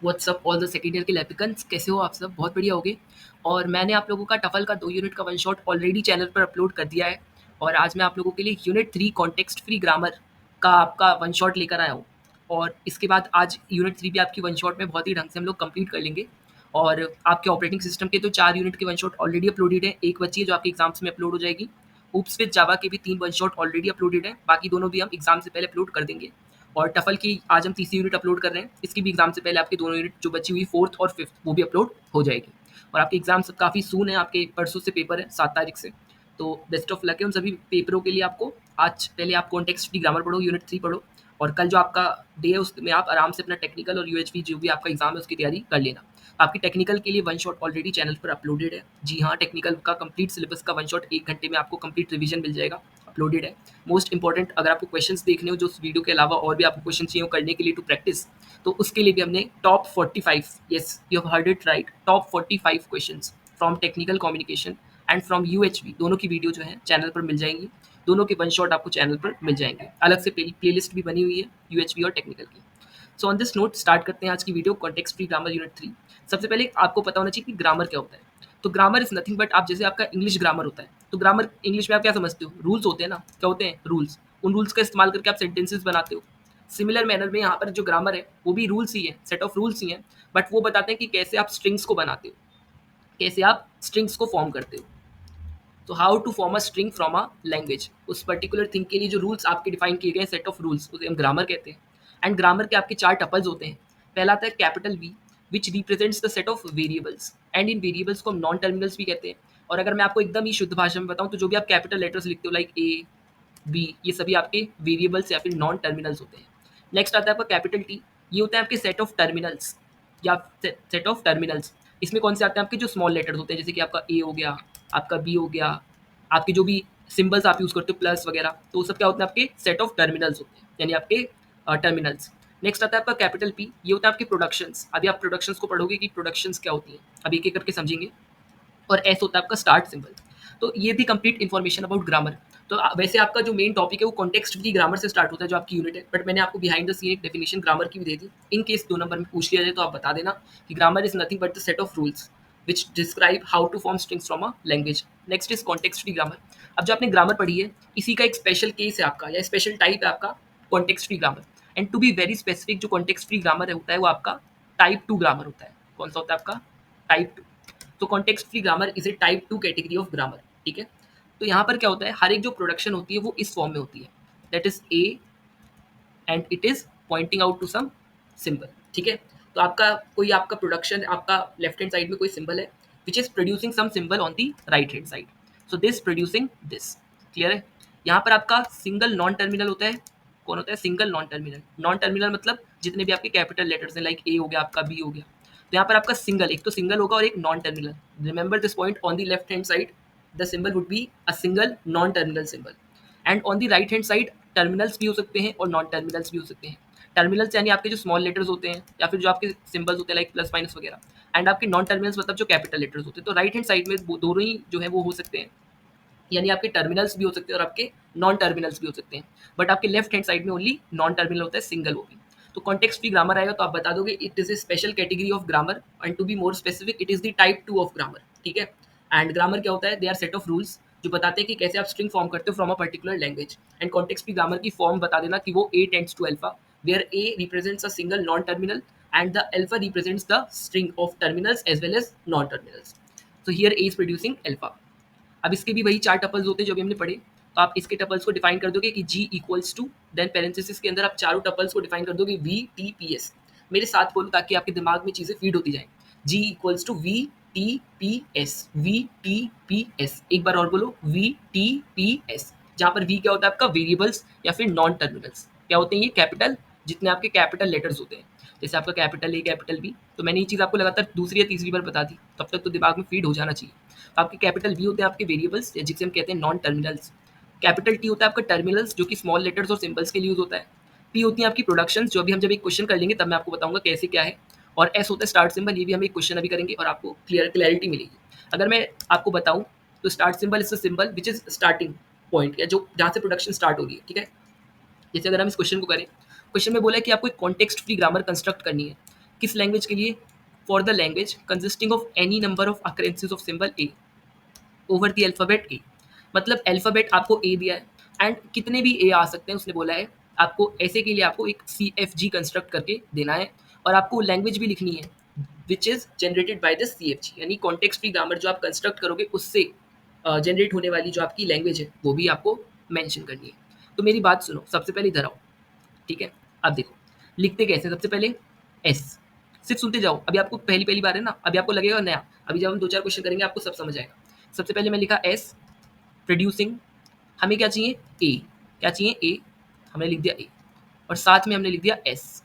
WhatsApp all the second year के applicants, कैसे हो आप सब? बहुत बढ़िया होगे। और मैंने आप लोगों का टफल का 2 यूनिट का वन शॉट ऑलरेडी चैनल पर अपलोड कर दिया है। और आज मैं आप लोगों के लिए यूनिट 3 कॉन्टेक्स्ट फ्री ग्रामर का आपका वन शॉट लेकर आया हूँ। और इसके बाद आज यूनिट 3 भी आपकी वन शॉट में बहुत ही ढंग से हम लोग कंप्लीट कर लेंगे। और आपके ऑपरेटिंग सिस्टम के तो 4 यूनिट के वन शॉट ऑलरेडी अपलोडेड है, एक बची है जो आपके एग्जाम्स में अपलोड हो जाएगी। ऊप्स विद जावा के भी 3 वन शॉट ऑलरेडी अपलोडेड है, बाकी दोनों भी हम एग्जाम से पहले अपलोड कर देंगे। और टफल की आज हम तीसरी यूनिट अपलोड कर रहे हैं, इसकी भी एग्जाम से पहले आपके दोनों यूनिट जो बची हुई फोर्थ और फिफ्थ वो भी अपलोड हो जाएगी। और आपके एग्जाम सब काफ़ी सून है, आपके परसों से पेपर है 7 तारीख से। तो बेस्ट ऑफ लक है उन सभी पेपरों के लिए आपको। आज पहले आप कॉन्टेक्स्ट फ्री ग्रामर पढ़ो, यूनिट 3 पढ़ो। और कल जो आपका डे है उसमें आप आराम से अपना टेक्निकल और यूएचवी जो भी आपका एग्जाम है उसकी तैयारी कर लेना। आपकी टेक्निकल के लिए वन शॉट ऑलरेडी चैनल पर अपलोडेड है। जी हाँ, टेक्निकल का कंप्लीट सिलेबस का वन शॉट 1 घंटे में आपको कंप्लीट रिवीजन मिल जाएगा, अपलोडेड है। मोस्ट इंपॉर्टेंट, अगर आपको क्वेश्चंस देखने हो जो उस वीडियो के अलावा और भी आपको क्वेश्चन चाहिए हो करने के लिए टू प्रैक्टिस, तो उसके लिए भी हमने top 45, yes you have heard it right, top 45 questions from technical communication and from UHV, दोनों की वीडियो जो है चैनल पर मिल जाएंगी। दोनों के वन शॉट आपको चैनल पर मिल जाएंगे, अलग से प्लेलिस्ट भी बनी हुई है यूएचवी और टेक्निकल की। So on this note start करते हैं आज की video, context free grammar unit 3। सबसे पहले आपको पता होना चाहिए कि ग्रामर क्या होता है। तो ग्रामर इज नथिंग बट, आप जैसे आपका इंग्लिश ग्रामर होता है, तो ग्रामर इंग्लिश में आप क्या समझते हो? रूल्स होते हैं ना, क्या होते हैं? रूल्स। उन रूल्स का इस्तेमाल करके आप सेंटेंसेस बनाते हो। सिमिलर मैनर में यहाँ पर जो ग्रामर है वो भी रूल्स ही है, सेट ऑफ रूल्स ही हैं, बट वो बताते हैं कि कैसे आप स्ट्रिंग्स को बनाते हो, कैसे आप स्ट्रिंग्स को फॉर्म करते हो। तो how to form a string from a language, उस पर्टिकुलर थिंग के लिए जो रूल्स आपके डिफाइन किए गए सेट ऑफ रूल्स, उसे हम ग्रामर कहते हैं। एंड ग्रामर के आपके 4 टपल्स होते हैं। पहला आता है capital V, which represents the set of variables, and in variables को हम नॉन टर्मिनल्स भी कहते हैं। और अगर मैं आपको एकदम ही शुद्ध भाषा में बताऊं तो जो भी आप कैपिटल लेटर्स लिखते हो लाइक ए बी, ये सभी आपके वेरिएबल्स या फिर नॉन टर्मिनल्स होते हैं। नेक्स्ट आता है आपका कैपिटल टी, ये होता है आपके सेट ऑफ टर्मिनल्स या सेट ऑफ टर्मिनल्स। इसमें कौन से आते हैं? आपके जो स्मॉल लेटर्स होते हैं, जैसे कि आपका ए हो गया, आपका बी हो गया, आपके जो भी सिंबल्स आप यूज़ करते हो प्लस वगैरह, तो वो सब क्या होते हैं? आपके सेट ऑफ टर्मिनल्स होते हैं, यानी आपके टर्मिनल्स। नेक्स्ट आता है आपका कैपिटल पी, ये होता है आपके प्रोडक्शंस। अभी आप प्रोडक्शंस को पढ़ोगे कि प्रोडक्शंस क्या होती हैं, अभी एक एक करके समझेंगे। और एस होता है आपका स्टार्ट सिंबल। तो ये थी कंप्लीट इन्फॉर्मेशन अबाउट ग्रामर। तो वैसे आपका जो मेन टॉपिक है वो कॉन्टेक्स्ट फ्री ग्रामर से स्टार्ट होता है, जो आपकी यूनिट है, बट मैंने आपको बिहाइंड द सीन एक डेफिनेशन ग्रामर की भी दे दी। इन केस 2 नंबर में पूछ लिया जाए तो आप बता देना कि grammar is nothing but the set of rules which describe how to form strings from a language. Next is context free grammar. अब जो आपने ग्रामर पढ़ी है, इसी का एक स्पेशल केस है आपका, या स्पेशल टाइप है आपका context free grammar. And to be very specific, जो कॉन्टेक्स्ट फ्री ग्रामर होता है वो आपका टाइप 2 ग्रामर होता है। कौन सा होता है आपका? टाइप 2। तो context free grammar is a type 2 category of grammar, ठीक है। तो यहाँ पर क्या होता है, हर एक जो प्रोडक्शन होती है वो इस फॉर्म में होती है, that is A and it is pointing out to some symbol, ठीक है। तो आपका कोई आपका प्रोडक्शन, आपका लेफ्ट हैंड साइड में कोई सिंबल है which is producing some symbol on the right hand side, so this producing this, clear है। यहाँ पर आपका सिंगल नॉन टर्मिनल होता है। कौन होता है? Single non terminal. Non terminal मतलब जितने भी आपके कैपिटल लेटर्स हैं, लाइक ए हो गया, आपका बी हो गया। तो यहाँ पर आपका सिंगल, एक तो सिंगल होगा और एक नॉन terminal. Remember this point, on the left hand side the symbol would be a single non terminal symbol, and on the right hand side terminals भी हो सकते हैं और नॉन टर्मिनल्स भी हो सकते हैं। टर्मिनल्स यानी आपके जो स्मॉल लेटर्स होते हैं या फिर जो आपके सिंबल्स होते हैं लाइक प्लस माइनस वगैरह, एंड आपके नॉन टर्मिनल्स मतलब जो कैपिटल लेटर्स होते हैं। तो राइट हैंड साइड में दोनों ही जो है वो हो सकते हैं, यानी आपके टर्मिनल्स भी हो सकते हैं और आपके नॉन टर्मिनल्स भी हो सकते हैं। बट आपके लेफ्ट हैंड साइड में ओनली नॉन टर्मिनल होता है, सिंगल वो भी। तो कॉन्टेक्स्ट फ्री ग्रामर आएगा तो आप बता दोगे it is a special category of grammar, and to be more specific it is the type 2 of grammar, ठीक है। एंड ग्रामर क्या होता है? They are set of rules जो बताते हैं कि कैसे आप स्ट्रिंग फॉर्म करते हो from a particular language. And context free grammar की फॉर्म बता देना कि वो A tends to alpha, where A represents a single non terminal and the alpha represents the string of terminals as well as non-terminals. So here A is producing alpha. अब इसके भी वही 4 tuples होते हैं जो भी हमने पढ़े। तो आप इसके टपल्स को डिफाइन कर दोगे कि G equals to, then parenthesis के अंदर आप चारों टपल्स को डिफाइन कर दोगे V T P S। मेरे साथ बोलो ताकि आपके दिमाग में चीज़ें फीड होती जाएं। G equals to V T P S, V T P S। एक बार और बोलो, V T P S। जहाँ पर V क्या होता है? आपका वेरिएबल्स या फिर नॉन टर्मिनल्स। क्या होते हैं ये? कैपिटल, जितने आपके कैपिटल लेटर्स होते हैं, जैसे आपका कैपिटल ए, कैपिटल बी। तो मैंने ये चीज़ आपको लगातार दूसरी या तीसरी बार बता दी, तब तक तो दिमाग में फीड हो जाना चाहिए। तो आपके कैपिटल वी होते हैं आपके वेरिएबल्स, जिसे हम कहते हैं नॉन टर्मिनल्स। कैपिटल टी होता है आपका टर्मिनल्स, जो कि स्मॉल लेटर्स और सिंबल्स के लिए यूज होता है। पी होती है आपकी प्रोडक्शंस, जो अभी हम जब एक क्वेश्चन कर लेंगे तब मैं आपको बताऊंगा कैसे क्या है। और एस होता है स्टार्ट सिंबल, ये भी हम एक क्वेश्चन अभी करेंगे और आपको क्लैरिटी मिलेगी। अगर मैं आपको बताऊं तो start symbol is a symbol which is starting point, या जो जहाँ से प्रोडक्शन स्टार्ट हो रही है, ठीक है। जैसे अगर हम इस क्वेश्चन को करें, क्वेश्चन में बोला है कि आपको एक कॉन्टेक्स्ट फ्री ग्रामर कंस्ट्रक्ट करनी है। किस लैंग्वेज के लिए? For the language consisting of any number of occurrences of symbol A over the alphabet A. मतलब अल्फ़ाबेट आपको ए दिया है एंड कितने भी ए आ सकते हैं उसने बोला है, आपको ऐसे के लिए आपको एक CFG कंस्ट्रक्ट करके देना है और आपको लैंग्वेज भी लिखनी है which is generated by the CFG, यानी कॉन्टेक्स्ट फ्री ग्रामर जो आप कंस्ट्रक्ट करोगे उससे जनरेट होने वाली जो आपकी लैंग्वेज है वो भी आपको मेंशन करनी है। तो मेरी बात सुनो, सबसे पहले इधर आओ, ठीक है? अब देखो लिखते कैसे हैं? सबसे पहले एस, सिर्फ सुनते जाओ, अभी आपको पहली पहली बार है ना, अभी आपको लगेगा नया, अभी जब हम 2-4 क्वेश्चन करेंगे आपको सब समझ आएगा। सबसे पहले मैं लिखा एस प्रोड्यूसिंग, हमें क्या चाहिए? ए, क्या चाहिए? ए, हमने लिख दिया ए और साथ में हमने लिख दिया एस,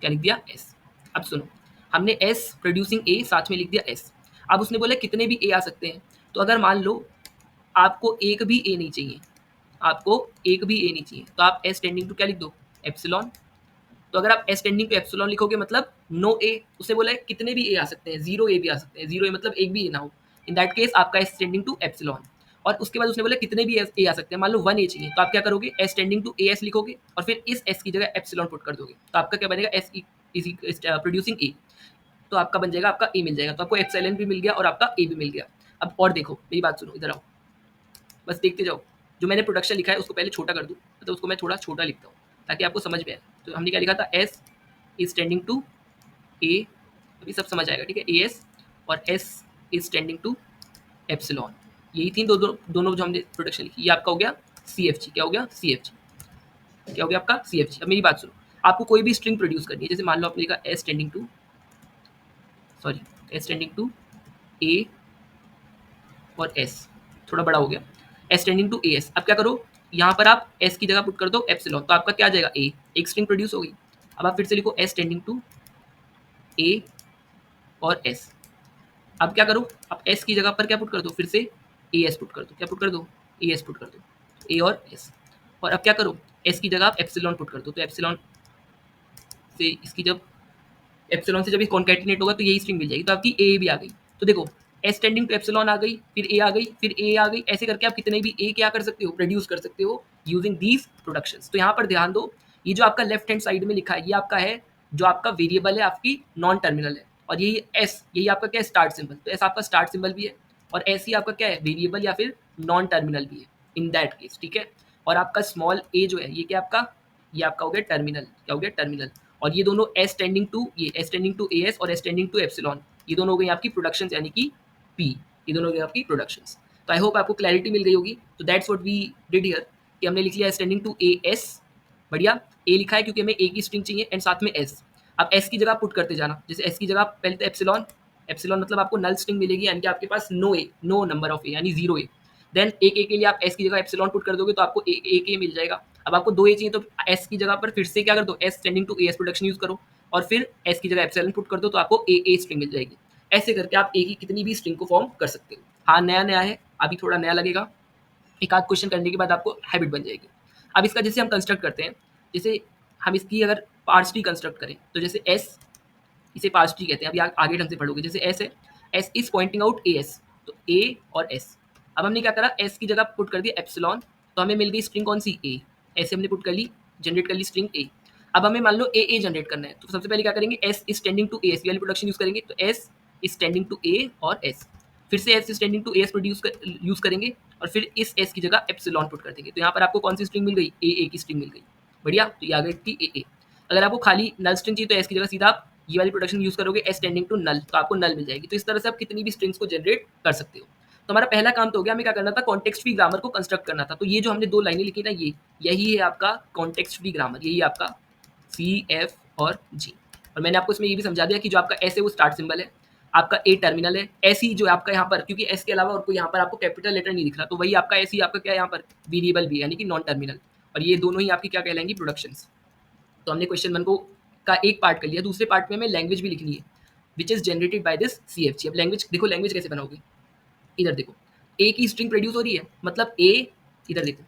क्या लिख दिया? एस। अब सुनो, हमने एस प्रोड्यूसिंग ए साथ में लिख दिया एस। अब उसने बोला कितने भी ए आ सकते हैं, तो अगर मान लो आपको एक भी ए नहीं चाहिए, आपको एक भी ए नहीं चाहिए, तो आप एस टेंडिंग टू क्या लिख दो? एप्सिलॉन। तो अगर आप एस टेंडिंग टू एप्सिलॉन लिखोगे मतलब नो ए, उसने बोला है कितने भी ए आ सकते हैं, 0 ए भी आ सकते हैं, 0 ए मतलब एक भी ए ना हो, इन दैट केस आपका एस टेंडिंग टू एप्सिलॉन। और उसके बाद उसने बोला कितने भी ए आ सकते हैं, मान लो 1 ए चाहिए, तो आप क्या करोगे? S tending to A S लिखोगे और फिर इस एस की जगह एप्सिलॉन पुट कर दोगे, तो आपका क्या बनेगा? एस इज प्रोड्यूसिंग ए, तो आपका बन जाएगा, आपका ए मिल जाएगा, तो आपको एप्सिलॉन भी मिल गया और आपका ए भी मिल गया। अब और देखो मेरी बात सुनो, इधर आओ, बस देखते जाओ। जो मैंने प्रोडक्शन लिखा है उसको पहले छोटा कर दूँ, तो उसको मैं थोड़ा छोटा लिखता हूँ ताकि आपको समझ में आए। तो हमने क्या लिखा था? S is tending to A, अभी सब समझ आएगा, ठीक है? ए एस और S is tending to epsilon, यही थी दोनों जो हमने प्रोडक्शन लिखी। ये आपका हो गया CFG, क्या हो गया? CFG, क्या हो गया आपका? CFG। अब मेरी बात सुनो, आपको कोई भी स्ट्रिंग प्रोड्यूस करनी है, जैसे मान लो आपने लिखा S tending to, sorry, S tending to A और एस, थोड़ा बड़ा हो गया, S tending to A S. अब क्या करो, यहाँ पर आप एस की जगह पुट कर दो एप्सिलॉन, तो आपका क्या आ जाएगा? ए, एक स्ट्रिंग प्रोड्यूस हो गई। अब आप फिर से लिखो एस टेंडिंग टू ए और एस। अब क्या करो, आप एस की जगह पर क्या पुट कर दो? फिर से ए एस पुट कर दो, क्या पुट कर दो? ए एस पुट कर दो, ए और एस। और अब क्या करो, एस की जगह आप एप्सिलॉन पुट कर दो, तो एप्सिलॉन से इसकी जब एप्सिलॉन से जब ये कॉन्कैटिनेट होगा तो यही स्ट्रिंग मिल जाएगी, तो आपकी ए भी आ गई। तो देखो एस टेंडिंग टू एप्सिलॉन आ गई, फिर ए आ गई, फिर ए आ गई, ऐसे करके आप कितने भी ए क्या कर सकते हो? प्रोड्यूस कर सकते हो यूजिंग दीज प्रोडक्शंस। तो यहाँ पर ध्यान दो, ये जो आपका लेफ्ट हैंड साइड में लिखा है ये आपका है जो आपका वेरिएबल है, आपकी नॉन टर्मिनल है, और यही एस, यही आपका क्या है? Start symbol. तो एस आपका स्टार्ट सिंबल भी है और एस ही आपका क्या है? वेरिएबल या फिर नॉन टर्मिनल भी है इन दैट केस, ठीक है? और आपका स्मॉल ए जो है ये क्या आपका? ये आपका हो गया टर्मिनल, क्या हो गया? टर्मिनल। और ये दोनों एस टेंडिंग टू, ये S tending to A S और एस टेंडिंग टू एप्सिलॉन, ये दोनों हो गई आपकी प्रोडक्शंस, यानी कि पी, ये दोनों हो गई आपकी प्रोडक्शंस। तो आई होप आपको क्लैरिटी मिल गई होगी। तो that's what we did here, कि हमने लिख लिया S tending to A S, बढ़िया, ए लिखा है क्योंकि हमें ए की स्ट्रिंग चाहिए एंड साथ में एस। अब एस की जगह पुट करते जाना, जैसे एस की जगह पहले तो एप्सिलॉन, एप्सिलॉन मतलब आपको नल स्ट्रिंग मिलेगी, यानी कि आपके पास no A, no number of A, यानी 0 ए। देन एक ए के लिए आप एस की जगह एप्सिलॉन पुट कर दोगे तो आपको एक ए मिल जाएगा। अब आपको 2 ए चाहिए तो एस की जगह पर फिर से क्या कर दो? S tending to A S production use करो और फिर एस की जगह एप्सिलॉन पुट कर दो तो आपको ए स्ट्रिंग मिल जाएगी। ऐसे करके आप ए की कितनी भी स्ट्रिंग को फॉर्म कर सकते हो। हाँ, नया-नया है, अभी थोड़ा नया लगेगा, एक आध क्वेश्चन करने के बाद आपको हैबिट बन जाएगी। अब इसका जैसे हम कंस्ट्रक्ट करते हैं, जैसे हम इसकी अगर पार्स ट्री कंस्ट्रक्ट करें, तो जैसे एस, इसे पार्स ट्री कहते हैं, अभी आगे ढंग से पढ़ोगे। जैसे एस है, S is pointing out A S, तो ए और एस। अब हमने क्या करा, एस की जगह पुट कर दिया एप्सिलॉन, तो हमें मिल गई स्ट्रिंग कौन सी? ए। ऐसे हमने पुट कर ली, जनरेट कर ली स्ट्रिंग ए। अब हमें मान लो ए जनरेट करना है, तो सबसे पहले क्या करेंगे? S is tending to A S वाली प्रोडक्शन यूज करेंगे, तो S is tending to A और एस। फिर से S is tending to A S produce use करेंगे और फिर इस एस की जगह एप्सिलॉन पुट कर देंगे, तो यहाँ पर आपको कौन सी स्ट्रिंग मिल गई? ए की स्ट्रिंग मिल गई, बढ़िया। तो ये आ गई थी ए। अगर आपको खाली नल स्ट्रिंग चाहिए तो एस की जगह सीधा आप ये वाली प्रोडक्शन यूज करोगे, एस टेंडिंग टू नल, तो आपको नल मिल जाएगी। तो इस तरह से आप कितनी भी स्ट्रिंग्स को जनरेट कर सकते हो। तो हमारा पहला काम तो हो गया, हमें क्या करना था? कॉन्टेक्स्ट फ्री ग्रामर को कंस्ट्रक्ट करना था। तो ये जो हमने 2 लाइनें लिखी ना, ये यही है आपका कॉन्टेक्स्ट फ्री ग्रामर, यही आपका सी, एफ और जी। और मैंने आपको इसमें ये भी समझा दिया कि जो आपका एस है वो स्टार्ट सिंबल है, आपका ए टर्मिनल है, एस ही जो आपका यहाँ पर, क्योंकि एस के अलावा और कोई यहाँ पर आपको कैपिटल लेटर नहीं दिख रहा, तो वही आपका एस ही आपका क्या है यहाँ पर? वेरिएबल भी है, यानी कि नॉन टर्मिनल। और ये दोनों ही आपकी क्या कहलाएंगी? प्रोडक्शंस। तो हमने क्वेश्चन 1 को का एक पार्ट कर लिया, दूसरे पार्ट में हमें लैंग्वेज भी लिखनी है which is generated by this CFG। अब लैंग्वेज देखो, लैंग्वेज कैसे बनाओगे? इधर देखो, ए की स्ट्रिंग प्रोड्यूस हो रही है, मतलब ए, इधर देखो,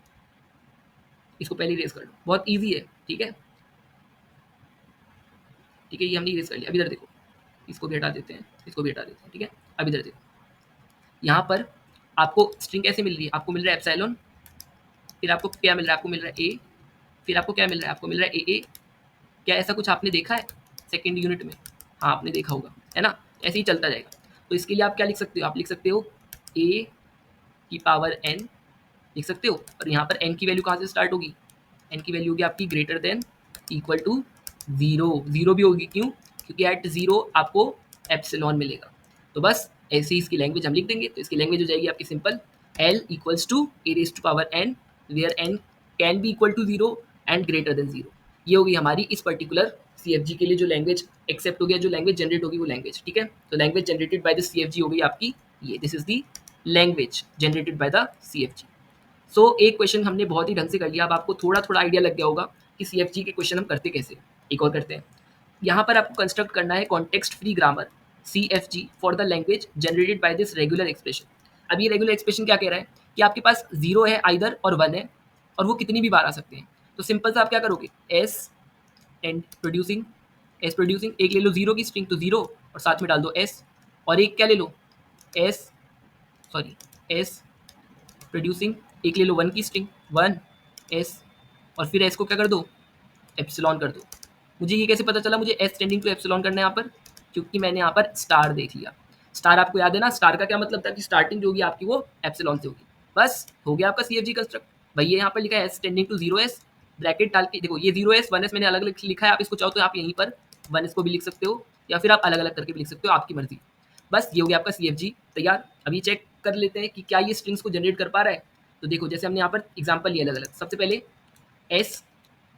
इसको पहले इरेज कर लो, बहुत ईजी है, ठीक है? ठीक है, ये हमने इरेज कर लिया। अब इधर देखो, इसको भी हटा देते हैं, इसको भी हटा देते हैं, ठीक है? अब इधर देखो, यहाँ पर आपको स्ट्रिंग कैसे मिल रही है? आपको मिल रहा है एप्सिलॉन, फिर आपको क्या मिल रहा है? आपको मिल रहा है ए, फिर आपको क्या मिल रहा है? आपको मिल रहा है ए। क्या ऐसा कुछ आपने देखा है सेकेंड यूनिट में? हाँ, आपने देखा होगा, है ना? ऐसे ही चलता जाएगा। तो इसके लिए आप क्या लिख सकते हो? आप लिख सकते हो a की पावर n लिख सकते हो, और यहाँ पर n की वैल्यू कहाँ से स्टार्ट होगी? n की वैल्यू होगी आपकी ग्रेटर देन इक्वल टू 0, 0 भी होगी, क्यों? क्योंकि एट 0 आपको एप्सिलॉन मिलेगा। तो बस ऐसे ही इसकी लैंग्वेज हम लिख देंगे। तो इसकी लैंग्वेज हो जाएगी आपकी simple, l equals to a raise to power n where n can be equal to 0 and greater than 0। ये होगी हमारी इस पर्टिकुलर CFG के लिए जो लैंग्वेज एक्सेप्ट हो गया, जो लैंग्वेज जनरेट होगी वो लैंग्वेज, ठीक है? तो language generated by the CFG हो गई आपकी ये, this is the language generated by the CFG। सो एक क्वेश्चन हमने बहुत ही ढंग से कर लिया। अब आपको थोड़ा थोड़ा आइडिया लग गया होगा कि CFG के क्वेश्चन हम करते कैसे। एक और करते हैं। यहाँ पर आपको कंस्ट्रक्ट करना है context free grammar CFG for the language generated by this regular expression. अब ये रेगुलर एक्सप्रेशन क्या कह रहा है कि आपके पास 0 है आइदर और 1 है, और वो कितनी भी बार आ सकते हैं। तो सिंपल सा आप क्या करोगे, S and producing, S producing, एक ले लो 0 की स्ट्रिंग तो 0 और साथ में डाल दो एस, और एक क्या ले लो, एस सॉरी एस प्रोड्यूसिंग, एक ले लो 1 की स्ट्रिंग 1 एस, और फिर एस को क्या कर दो, एप्सिलॉन कर दो। मुझे ये कैसे पता चला मुझे एस टेंडिंग टू एप्सिलॉन करना है यहाँ पर? क्योंकि मैंने यहाँ पर स्टार देख लिया। स्टार आपको याद है ना, स्टार का क्या मतलब था कि स्टार्टिंग जो होगी आपकी वो एप्सिलॉन से होगी। बस हो गया आपका CFG कंस्ट्रक्ट। भैया यहाँ पर लिखा है S tending to 0s, bracket डाल के देखो ये 0s 1s मैंने अलग अलग लिखा है। आप इसको चाहो तो आप यहीं पर 1s को भी लिख सकते हो, या फिर आप अलग अलग करके भी लिख सकते हो, आपकी मर्जी। बस ये हो गया आपका CFG तैयार। अभी चेक कर लेते हैं कि क्या ये स्ट्रिंग्स को जनरेट कर पा रहा है। तो देखो जैसे हमने यहाँ पर एग्जाम्पल लिए अलग अलग। सबसे पहले एस,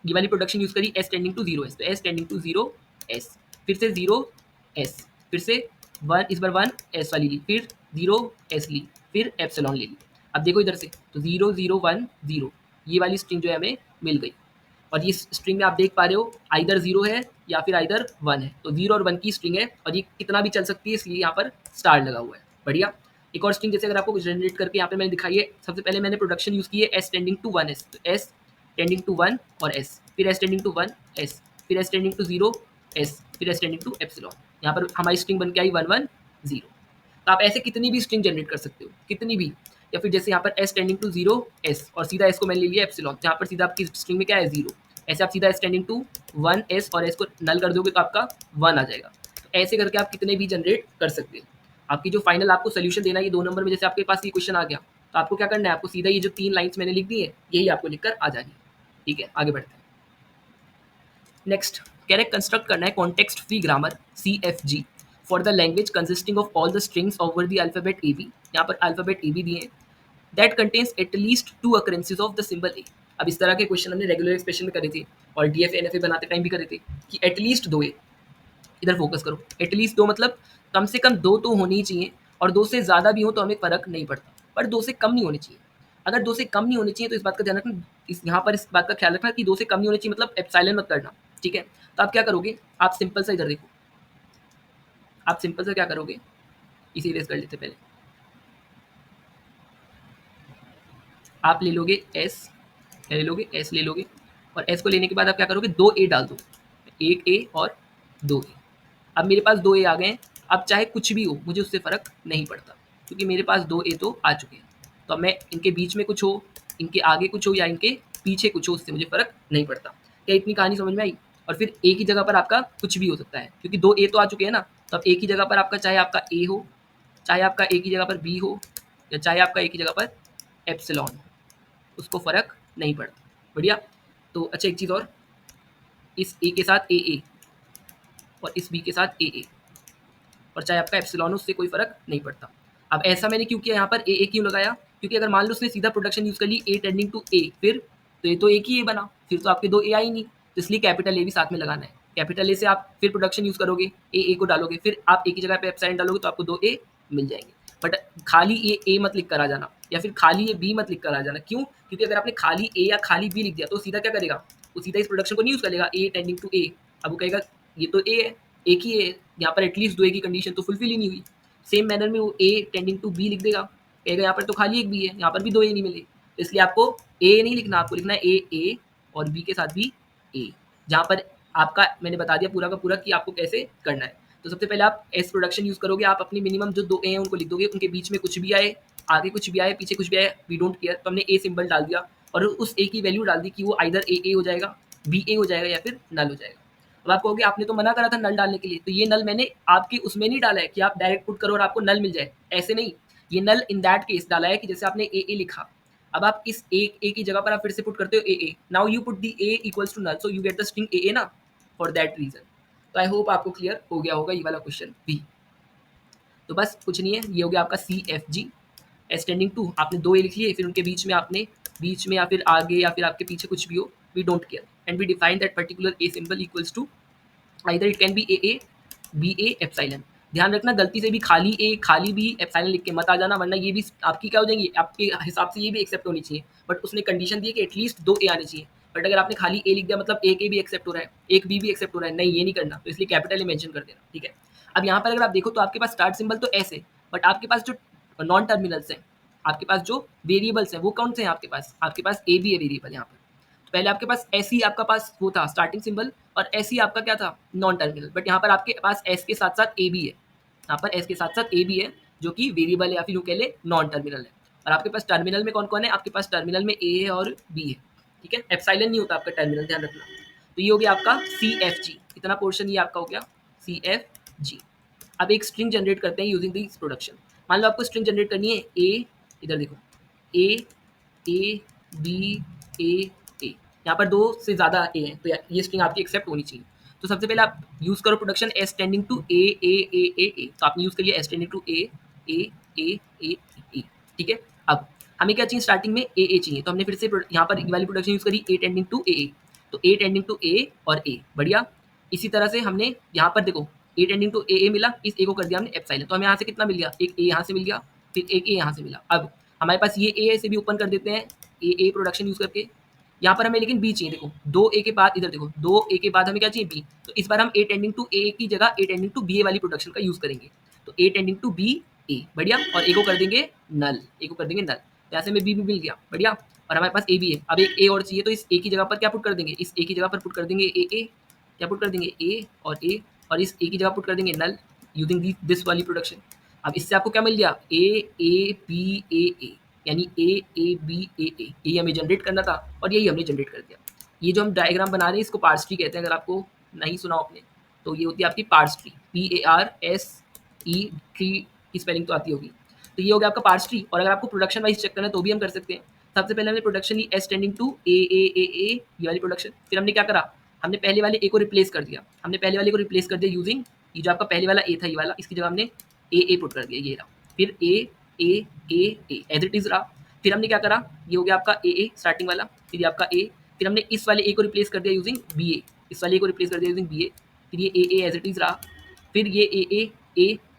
ये वाली प्रोडक्शन यूज करी, एस टेंडिंग टू 0s, तो एस टेंडिंग टू 0s, फिर से 0s, फिर से 1, इस बार 1s वाली ली, फिर 0s ली, फिर एप्सिलॉन ले ली। अब देखो इधर से, तो 0 0 1 0, ये वाली स्ट्रिंग जो है हमें मिल गई। और ये स्ट्रिंग में आप देख पा रहे हो आइदर 0 है या फिर आइदर 1 है, तो 0 और 1 की स्ट्रिंग है, और ये कितना भी चल सकती है, इसलिए यहाँ पर स्टार लगा हुआ है। बढ़िया। एक और स्ट्रिंग जैसे अगर आपको जनरेट करके यहाँ पे मैंने दिखाई है, सबसे पहले मैंने प्रोडक्शन यूज़ की है एस टेंडिंग टू 1s, तो एस टेंडिंग टू 1 और एस, फिर एस टेंडिंग टू 1 एस, फिर एस टेंडिंग टू 0 एस, फिर एस टेंडिंग टू एप्सिलॉन। यहाँ पर हमारी स्ट्रिंग बन के आई 1 1 0। तो आप ऐसे कितनी भी स्ट्रिंग जनरेट कर सकते हो, कितनी भी। या फिर जैसे यहाँ पर एस टेंडिंग टू 0s, और सीधा एस को मैंने ले लिया एप्सिलॉन, यहाँ पर सीधा आपकी स्ट्रिंग में क्या है 0। ऐसे आप सीधा एस टेंडिंग टू 1s और एस को नल कर दोगे तो आपका 1 आ जाएगा। तो ऐसे करके आप कितने भी जनरेट कर सकते हो। आपकी जो फाइनल आपको सोल्यूशन देना है ये 2 नंबर में, जैसे आपके पास ये क्वेश्चन आ गया, तो आपको क्या करना है, आपको सीधा ये जो 3 लाइन्स मैंने लिख दी है यही आपको लिखकर आ जानी है। ठीक है, आगे बढ़ते हैं। नेक्स्ट कह रहे कंस्ट्रक्ट करना है context free grammar CFG for the language consisting of all the strings over the alphabet AB। यहाँ पर अल्फाबेट AB दिए हैं, that contains at least 2 occurrences of the symbol A. अब इस तरह के क्वेश्चन हमने रेगुलर एक्सप्रेशन में करे थे, और DFA NFA बनाते टाइम भी करे थे कि एटलीस्ट 2 ए। इधर फोकस करो, एटलीस्ट 2 मतलब कम से कम 2 तो होनी ही चाहिए, और 2 से ज़्यादा भी हो तो हमें फ़र्क नहीं पड़ता, पर 2 से कम नहीं होनी चाहिए। अगर 2 से कम नहीं होनी चाहिए तो इस बात का ध्यान रखना, इस यहाँ पर इस बात का ख्याल रखना कि 2 से कम नहीं होनी चाहिए, मतलब एप्सिलॉन मत करना। ठीक है, तो आप क्या करोगे, आप सिंपल सा इधर देखो, आप सिंपल सा क्या करोगे, इसे इरेज कर लेते पहले। आप ले लोगे एस, क्या ले लोगे, एस ले लोगे, और एस को लेने के बाद आप क्या करोगे, 2 ए डाल दो, 1 ए और 2 ए। अब मेरे पास 2 ए आ गए हैं। अब चाहे कुछ भी हो मुझे उससे फ़र्क नहीं पड़ता, क्योंकि मेरे पास 2 ए तो आ चुके हैं। तो अब मैं इनके बीच में कुछ हो, इनके आगे कुछ हो, या इनके पीछे कुछ हो, उससे मुझे फ़र्क नहीं पड़ता। क्या इतनी कहानी समझ में आई? और फिर ए की जगह पर आपका कुछ भी हो सकता है, क्योंकि 2 ए तो आ चुके हैं ना। तो अब ए की जगह पर आपका चाहे आपका ए हो, चाहे आपका ए की जगह पर बी हो, या चाहे आपका ए की जगह पर एप्सिलॉन हो, उसको फ़र्क नहीं पड़ता। बढ़िया। तो अच्छा एक चीज़ और, इस ए के साथ ए और इस बी के साथ ए, और चाहे आपका एप्सिलॉन हो, उससे कोई फ़र्क नहीं पड़ता। अब ऐसा मैंने क्यों किया, यहाँ पर ए क्यों लगाया, क्योंकि अगर मान लो उसने सीधा प्रोडक्शन यूज़ कर ली ए टेंडिंग टू ए, फिर तो ये तो एक ही ए बना, फिर तो आपके 2 ए आई नहीं, तो इसलिए कैपिटल ए भी साथ में लगाना है। कैपिटल ए से आप फिर प्रोडक्शन यूज़ करोगे, ए को डालोगे, फिर आप ए की जगह पे एप्सिलॉन डालोगे, तो आपको 2 ए मिल जाएंगे। बट खाली ये ए मत लिख कर आ जाना, या फिर खाली ये बी मत लिख कर आ जाना। क्यों? क्योंकि अगर आपने खाली ए या खाली बी लिख दिया तो सीधा क्या करेगा, वो सीधा इस प्रोडक्शन को नहीं यूज़ करेगा ए टेंडिंग टू ए। अब वो कहेगा ये तो ए है, एक ही ए, यहाँ पर एटलीस्ट 2 ए की कंडीशन तो फुलफिल ही नहीं हुई। सेम मैनर में वो ए टेंडिंग टू बी लिख देगा, कहेगा यहाँ पर तो खाली एक बी है, यहाँ पर भी 2 ए नहीं मिले। इसलिए आपको ए नहीं लिखना, आपको लिखना है ए और बी के साथ भी ए, जहाँ पर आपका मैंने बता दिया पूरा का पूरा कि आपको कैसे करना है। तो सबसे पहले आप एस प्रोडक्शन यूज़ करोगे, आप अपनी मिनिमम जो 2 ए हैं उनको लिख दोगे, उनके बीच में कुछ भी आए, आगे कुछ भी आए, पीछे कुछ भी आए, वी डोंट केयर। तो हमने ए सिंबल डाल दिया और उस ए की वैल्यू डाल दी कि वो आइदर ए हो जाएगा, बी ए हो जाएगा, या फिर नल हो जाएगा। अब आप कहोगे आपने तो मना करा था नल डालने के लिए, तो ये नल मैंने आपके उसमें नहीं डाला है कि आप डायरेक्ट पुट करो और आपको नल मिल जाए, ऐसे नहीं। ये नल इन दैट केस डाला है कि जैसे आपने ए लिखा, अब आप इस ए की जगह पर आप फिर से पुट करते हो A, now you put the A equals to null, so you get the string A ना, फॉर दैट रीजन। तो आई होप आपको क्लियर हो गया होगा ये वाला क्वेश्चन भी। तो बस कुछ नहीं है, ये हो गया आपका CFG एस टेंडिंग टू, आपने 2 ए लिख लिए, फिर उनके बीच में आपने बीच में या फिर आगे या फिर आपके पीछे कुछ भी हो, we don't care, and we define that particular A symbol equals to either it can be A B A epsilon. ध्यान रखना गलती से भी खाली ए खाली बी एप्सिलॉन लिख के मत आ जाना, वरना ये भी आपकी क्या हो जाएंगी, आपके हिसाब से ये भी एक्सेप्ट होनी चाहिए, बट उसने कंडीशन दी है कि एटलीस्ट 2 ए आने चाहिए। बट अगर आपने खाली ए लिख दिया मतलब एक ए भी एक्सेप्ट हो रहा है, एक बी भी एक्सेप्ट हो रहा है, नहीं ये नहीं करना, तो इसलिए कैपिटल ए मेंशन कर देना, ठीक है। अब यहाँ पर अगर आप देखो तो आपके पास स्टार्ट सिंबल तो ऐसे, बट आपके पास जो नॉन टर्मिनल्स हैं, आपके पास जो वेरिएबल्स हैं वो कौन से हैं आपके पास ए बी है वेरिएबल यहाँ पर। तो पहले आपके पास ऐसी आपका पास वो था स्टार्टिंग सिंबल, और ऐसी आपका क्या था नॉन टर्मिनल, बट यहाँ पर आपके पास एस के साथ साथ ए बी है, यहाँ पर एस के साथ साथ ए बी है जो कि वेरिएबल है या फिर कह ले नॉन टर्मिनल है। और आपके पास टर्मिनल में कौन कौन है, आपके पास टर्मिनल में ए है और बी है, ठीक है, एप्सिलॉन नहीं होता आपका टर्मिनल, ध्यान रखना। तो ये हो गया आपका CFG, इतना पोर्शन ये आपका हो गया CFG। अब एक स्ट्रिंग जनरेट करते हैं यूजिंग दिस प्रोडक्शन। मान लो आपको स्ट्रिंग जनरेट करनी है ए, इधर देखो ए ए बी ए ए, यहाँ पर 2 से ज़्यादा ए हैं, तो ये स्ट्रिंग आपकी एक्सेप्ट होनी चाहिए। तो सबसे पहले आप यूज़ करो प्रोडक्शन एस टेंडिंग टू ए ए ए ए ए, तो आपने यूज़ करिए एस टेंडिंग टू ए ए ए ए ए, ठीक है। अब हमें क्या चाहिए स्टार्टिंग में ए चाहिए, तो हमने फिर से यहाँ पर वाली प्रोडक्शन यूज़ करी ए टेंडिंग टू ए, तो ए टेंडिंग टू ए और ए, बढ़िया। इसी तरह से हमने यहाँ पर देखो ए टेंडिंग टू ए मिला, इस ए को कर दिया हमने एप्सिलॉन, तो हमें यहाँ से कितना मिल गया, एक ए यहाँ से मिल गया, फिर एक ए यहाँ से मिला। अब हमारे पास ये ए से भी ओपन कर देते हैं ए प्रोडक्शन यूज़ करके। यहाँ पर हमें लेकिन बी चाहिए, देखो 2 ए के बाद इधर देखो 2 ए के बाद हमें क्या चाहिए बी, तो इस बार हम ए टेंडिंग टू ए की जगह ए टेंडिंग टू बी ए वाली प्रोडक्शन का यूज़ करेंगे। तो ए टेंडिंग टू बी ए, बढ़िया, और ए को कर देंगे नल, ए को कर देंगे नल, तो यहाँ से हमें बी भी मिल गया, बढ़िया। और हमारे पास ए भी है, अब एक ए और चाहिए, तो इस ए की जगह पर क्या पुट कर देंगे, इस ए की जगह पर पुट कर देंगे ए, क्या पुट कर देंगे ए, और इस ए की जगह पुट कर देंगे नल यूजिंग दिस वाली प्रोडक्शन। अब इससे आपको क्या मिल गया ए बी ए, यानी ए बी ए यही हमें जनरेट करना था और यही हमने जनरेट कर दिया। ये जो हम डायग्राम बना रहे हैं इसको पार्स ट्री कहते हैं, अगर आपको नहीं सुना आपने तो ये होती है आपकी पार्स ट्री, PARSE ट्री की स्पेलिंग तो आती होगी। तो ये हो गया आपका पार्स ट्री, और अगर आपको प्रोडक्शन वाइज चेक करना है तो भी हम कर सकते हैं। सबसे पहले हमने प्रोडक्शन ली एस टेंडिंग टू ए ये वाली प्रोडक्शन, फिर हमने क्या करा, हमने पहले वाले ए को रिप्लेस कर दिया, यूजिंग ये जो आपका पहले वाला ए था ये वाला, इसकी जगह हमने ए पुट कर दिया, ये रहा, फिर ए एज इट इज रहा। फिर हमने क्या करा, ये हो गया आपका ए स्टार्टिंग वाला, फिर ये आपका ए, फिर हमने इस वाले ए को रिप्लेस कर दिया यूजिंग बी ए, इस वाले ए को रिप्लेस कर दिया यूजिंग बी ए, फिर ये ए एज इट इज रहा, फिर ये ए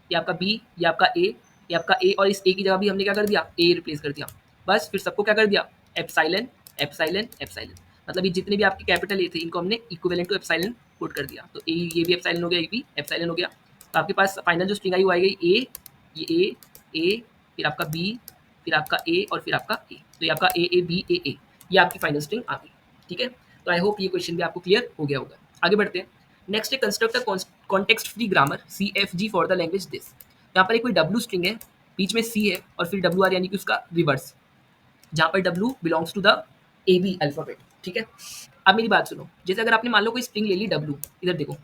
ये आपका बी, ये आपका ए और इस ए की जगह भी हमने क्या कर दिया ए रिप्लेस कर दिया, बस फिर सबको क्या कर दिया एप्सिलॉन एप्सिलॉन एप्सिलॉन, मतलब ये जितने भी आपके कैपिटल ए थे इनको हमने इक्विवेलेंट टू एप्सिलॉन पुट कर दिया, तो ये भी एप्सिलॉन हो गया, ये भी एप्सिलॉन हो गया। तो आपके पास फाइनल जो स्ट्रिंग आई वो आई गई ये ए फिर आपका बी, फिर आपका ए और फिर आपका ए, तो ये आपका ए बी ए, ये आपकी फाइनल स्ट्रिंग आ गई, ठीक है। तो आई होप ये क्वेश्चन भी आपको क्लियर हो गया होगा। आगे बढ़ते हैं, नेक्स्ट है construct a context free grammar CFG for the language this. यहाँ पर एक कोई डब्ल्यू स्ट्रिंग है, बीच में सी है और फिर WR यानी कि उसका रिवर्स, जहाँ पर W belongs to the AB alphabet, ठीक है। अब मेरी बात सुनो, जैसे अगर आपने मान लो कोई स्ट्रिंग ले ली W, इधर देखो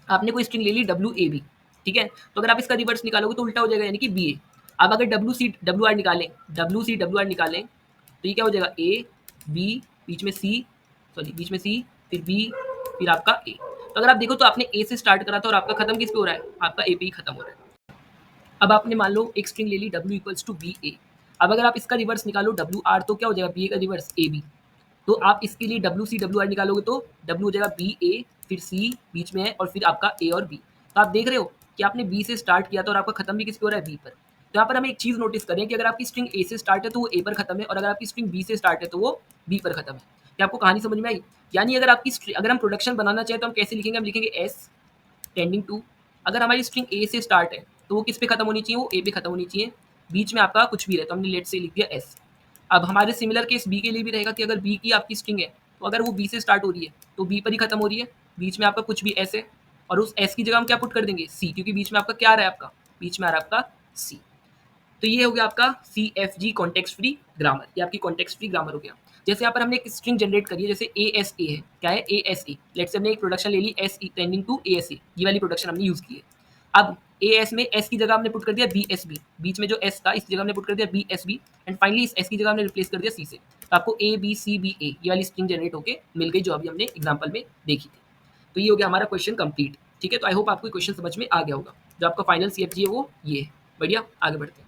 आपने कोई स्ट्रिंग ले ली WAB, ठीक है, तो अगर आप इसका रिवर्स निकालोगे तो उल्टा हो जाएगा, यानी कि BA। अब अगर WR निकालें, WR निकालें तो ये क्या हो जाएगा A B, बीच में C, फिर B, फिर आपका A। तो अगर आप देखो तो आपने A से स्टार्ट करा था और आपका खत्म किस पे हो रहा है, आपका A पे ही खत्म हो रहा है। अब आपने मान लो एक स्ट्रिंग ले ली W इक्वल्स टू BA, अब अगर आप इसका रिवर्स निकालो WR तो क्या हो जाएगा BA का रिवर्स AB, तो आप इसके लिए WR निकालोगे तो W हो जाएगा BA, फिर C बीच में है और फिर आपका A और B। तो आप देख रहे हो कि आपने B से स्टार्ट किया था और आपका खत्म भी किस पे हो रहा है B पर। तो यहाँ पर हमें एक चीज़ नोटिस करें कि अगर आपकी स्ट्रिंग A से स्टार्ट है तो वो A पर खत्म है, और अगर आपकी स्ट्रिंग B से स्टार्ट है तो वो B पर खत्म है। क्या आपको कहानी समझ में आई? यानी अगर हम प्रोडक्शन बनाना चाहें तो हम कैसे लिखेंगे, हम लिखेंगे S टेंडिंग टू, अगर हमारी स्ट्रिंग A से स्टार्ट है तो वो किस पे खत्म होनी चाहिए, वो A पे खत्म होनी चाहिए, बीच में आपका कुछ भी रहे, तो हमने लेट से लिख दिया S। अब हमारे सिमिलर केस बी के लिए भी रहेगा कि अगर बी की आपकी स्ट्रिंग है तो अगर वो बी से स्टार्ट हो रही है तो बी पर ही खत्म हो रही है, बीच में आपका कुछ भी एस है, और उस एस की जगह हम क्या पुट कर देंगे सी, क्योंकि बीच में आपका क्या आ रहा है, आपका बीच में आ रहा है आपका सी। तो ये हो गया आपका CFG कॉन्टेक्स्ट फ्री ग्रामर, ये आपकी कॉन्टेक्स्ट फ्री ग्रामर हो गया। जैसे यहाँ पर हमने एक स्ट्रिंग जनरेट करी है, जैसे ए एस ए है, क्या है A S A, let's say हमने एक प्रोडक्शन ले ली S tending to A S A, ये वाली प्रोडक्शन हमने यूज़ की है। अब ए एस में एस की जगह हमने पुट कर दिया बी एस बी, बीच में जो एस था इसकी जगह हमने पुट कर दिया B S B, and finally इस एस की जगह हमने रिप्लेस कर दिया सी से, तो आपको ए बी सी बी ए ये वाली स्ट्रिंग जनरेट होकर मिल गई, जो अभी हमने एग्जाम्पल में देखी थी। तो ये हो गया हमारा क्वेश्चन कंप्लीट। ठीक है, तो आई होप आपको क्वेश्चन समझ में आ गया होगा। जो आपका फाइनल CFG है वो ये है। बढ़िया, आगे बढ़ते हैं।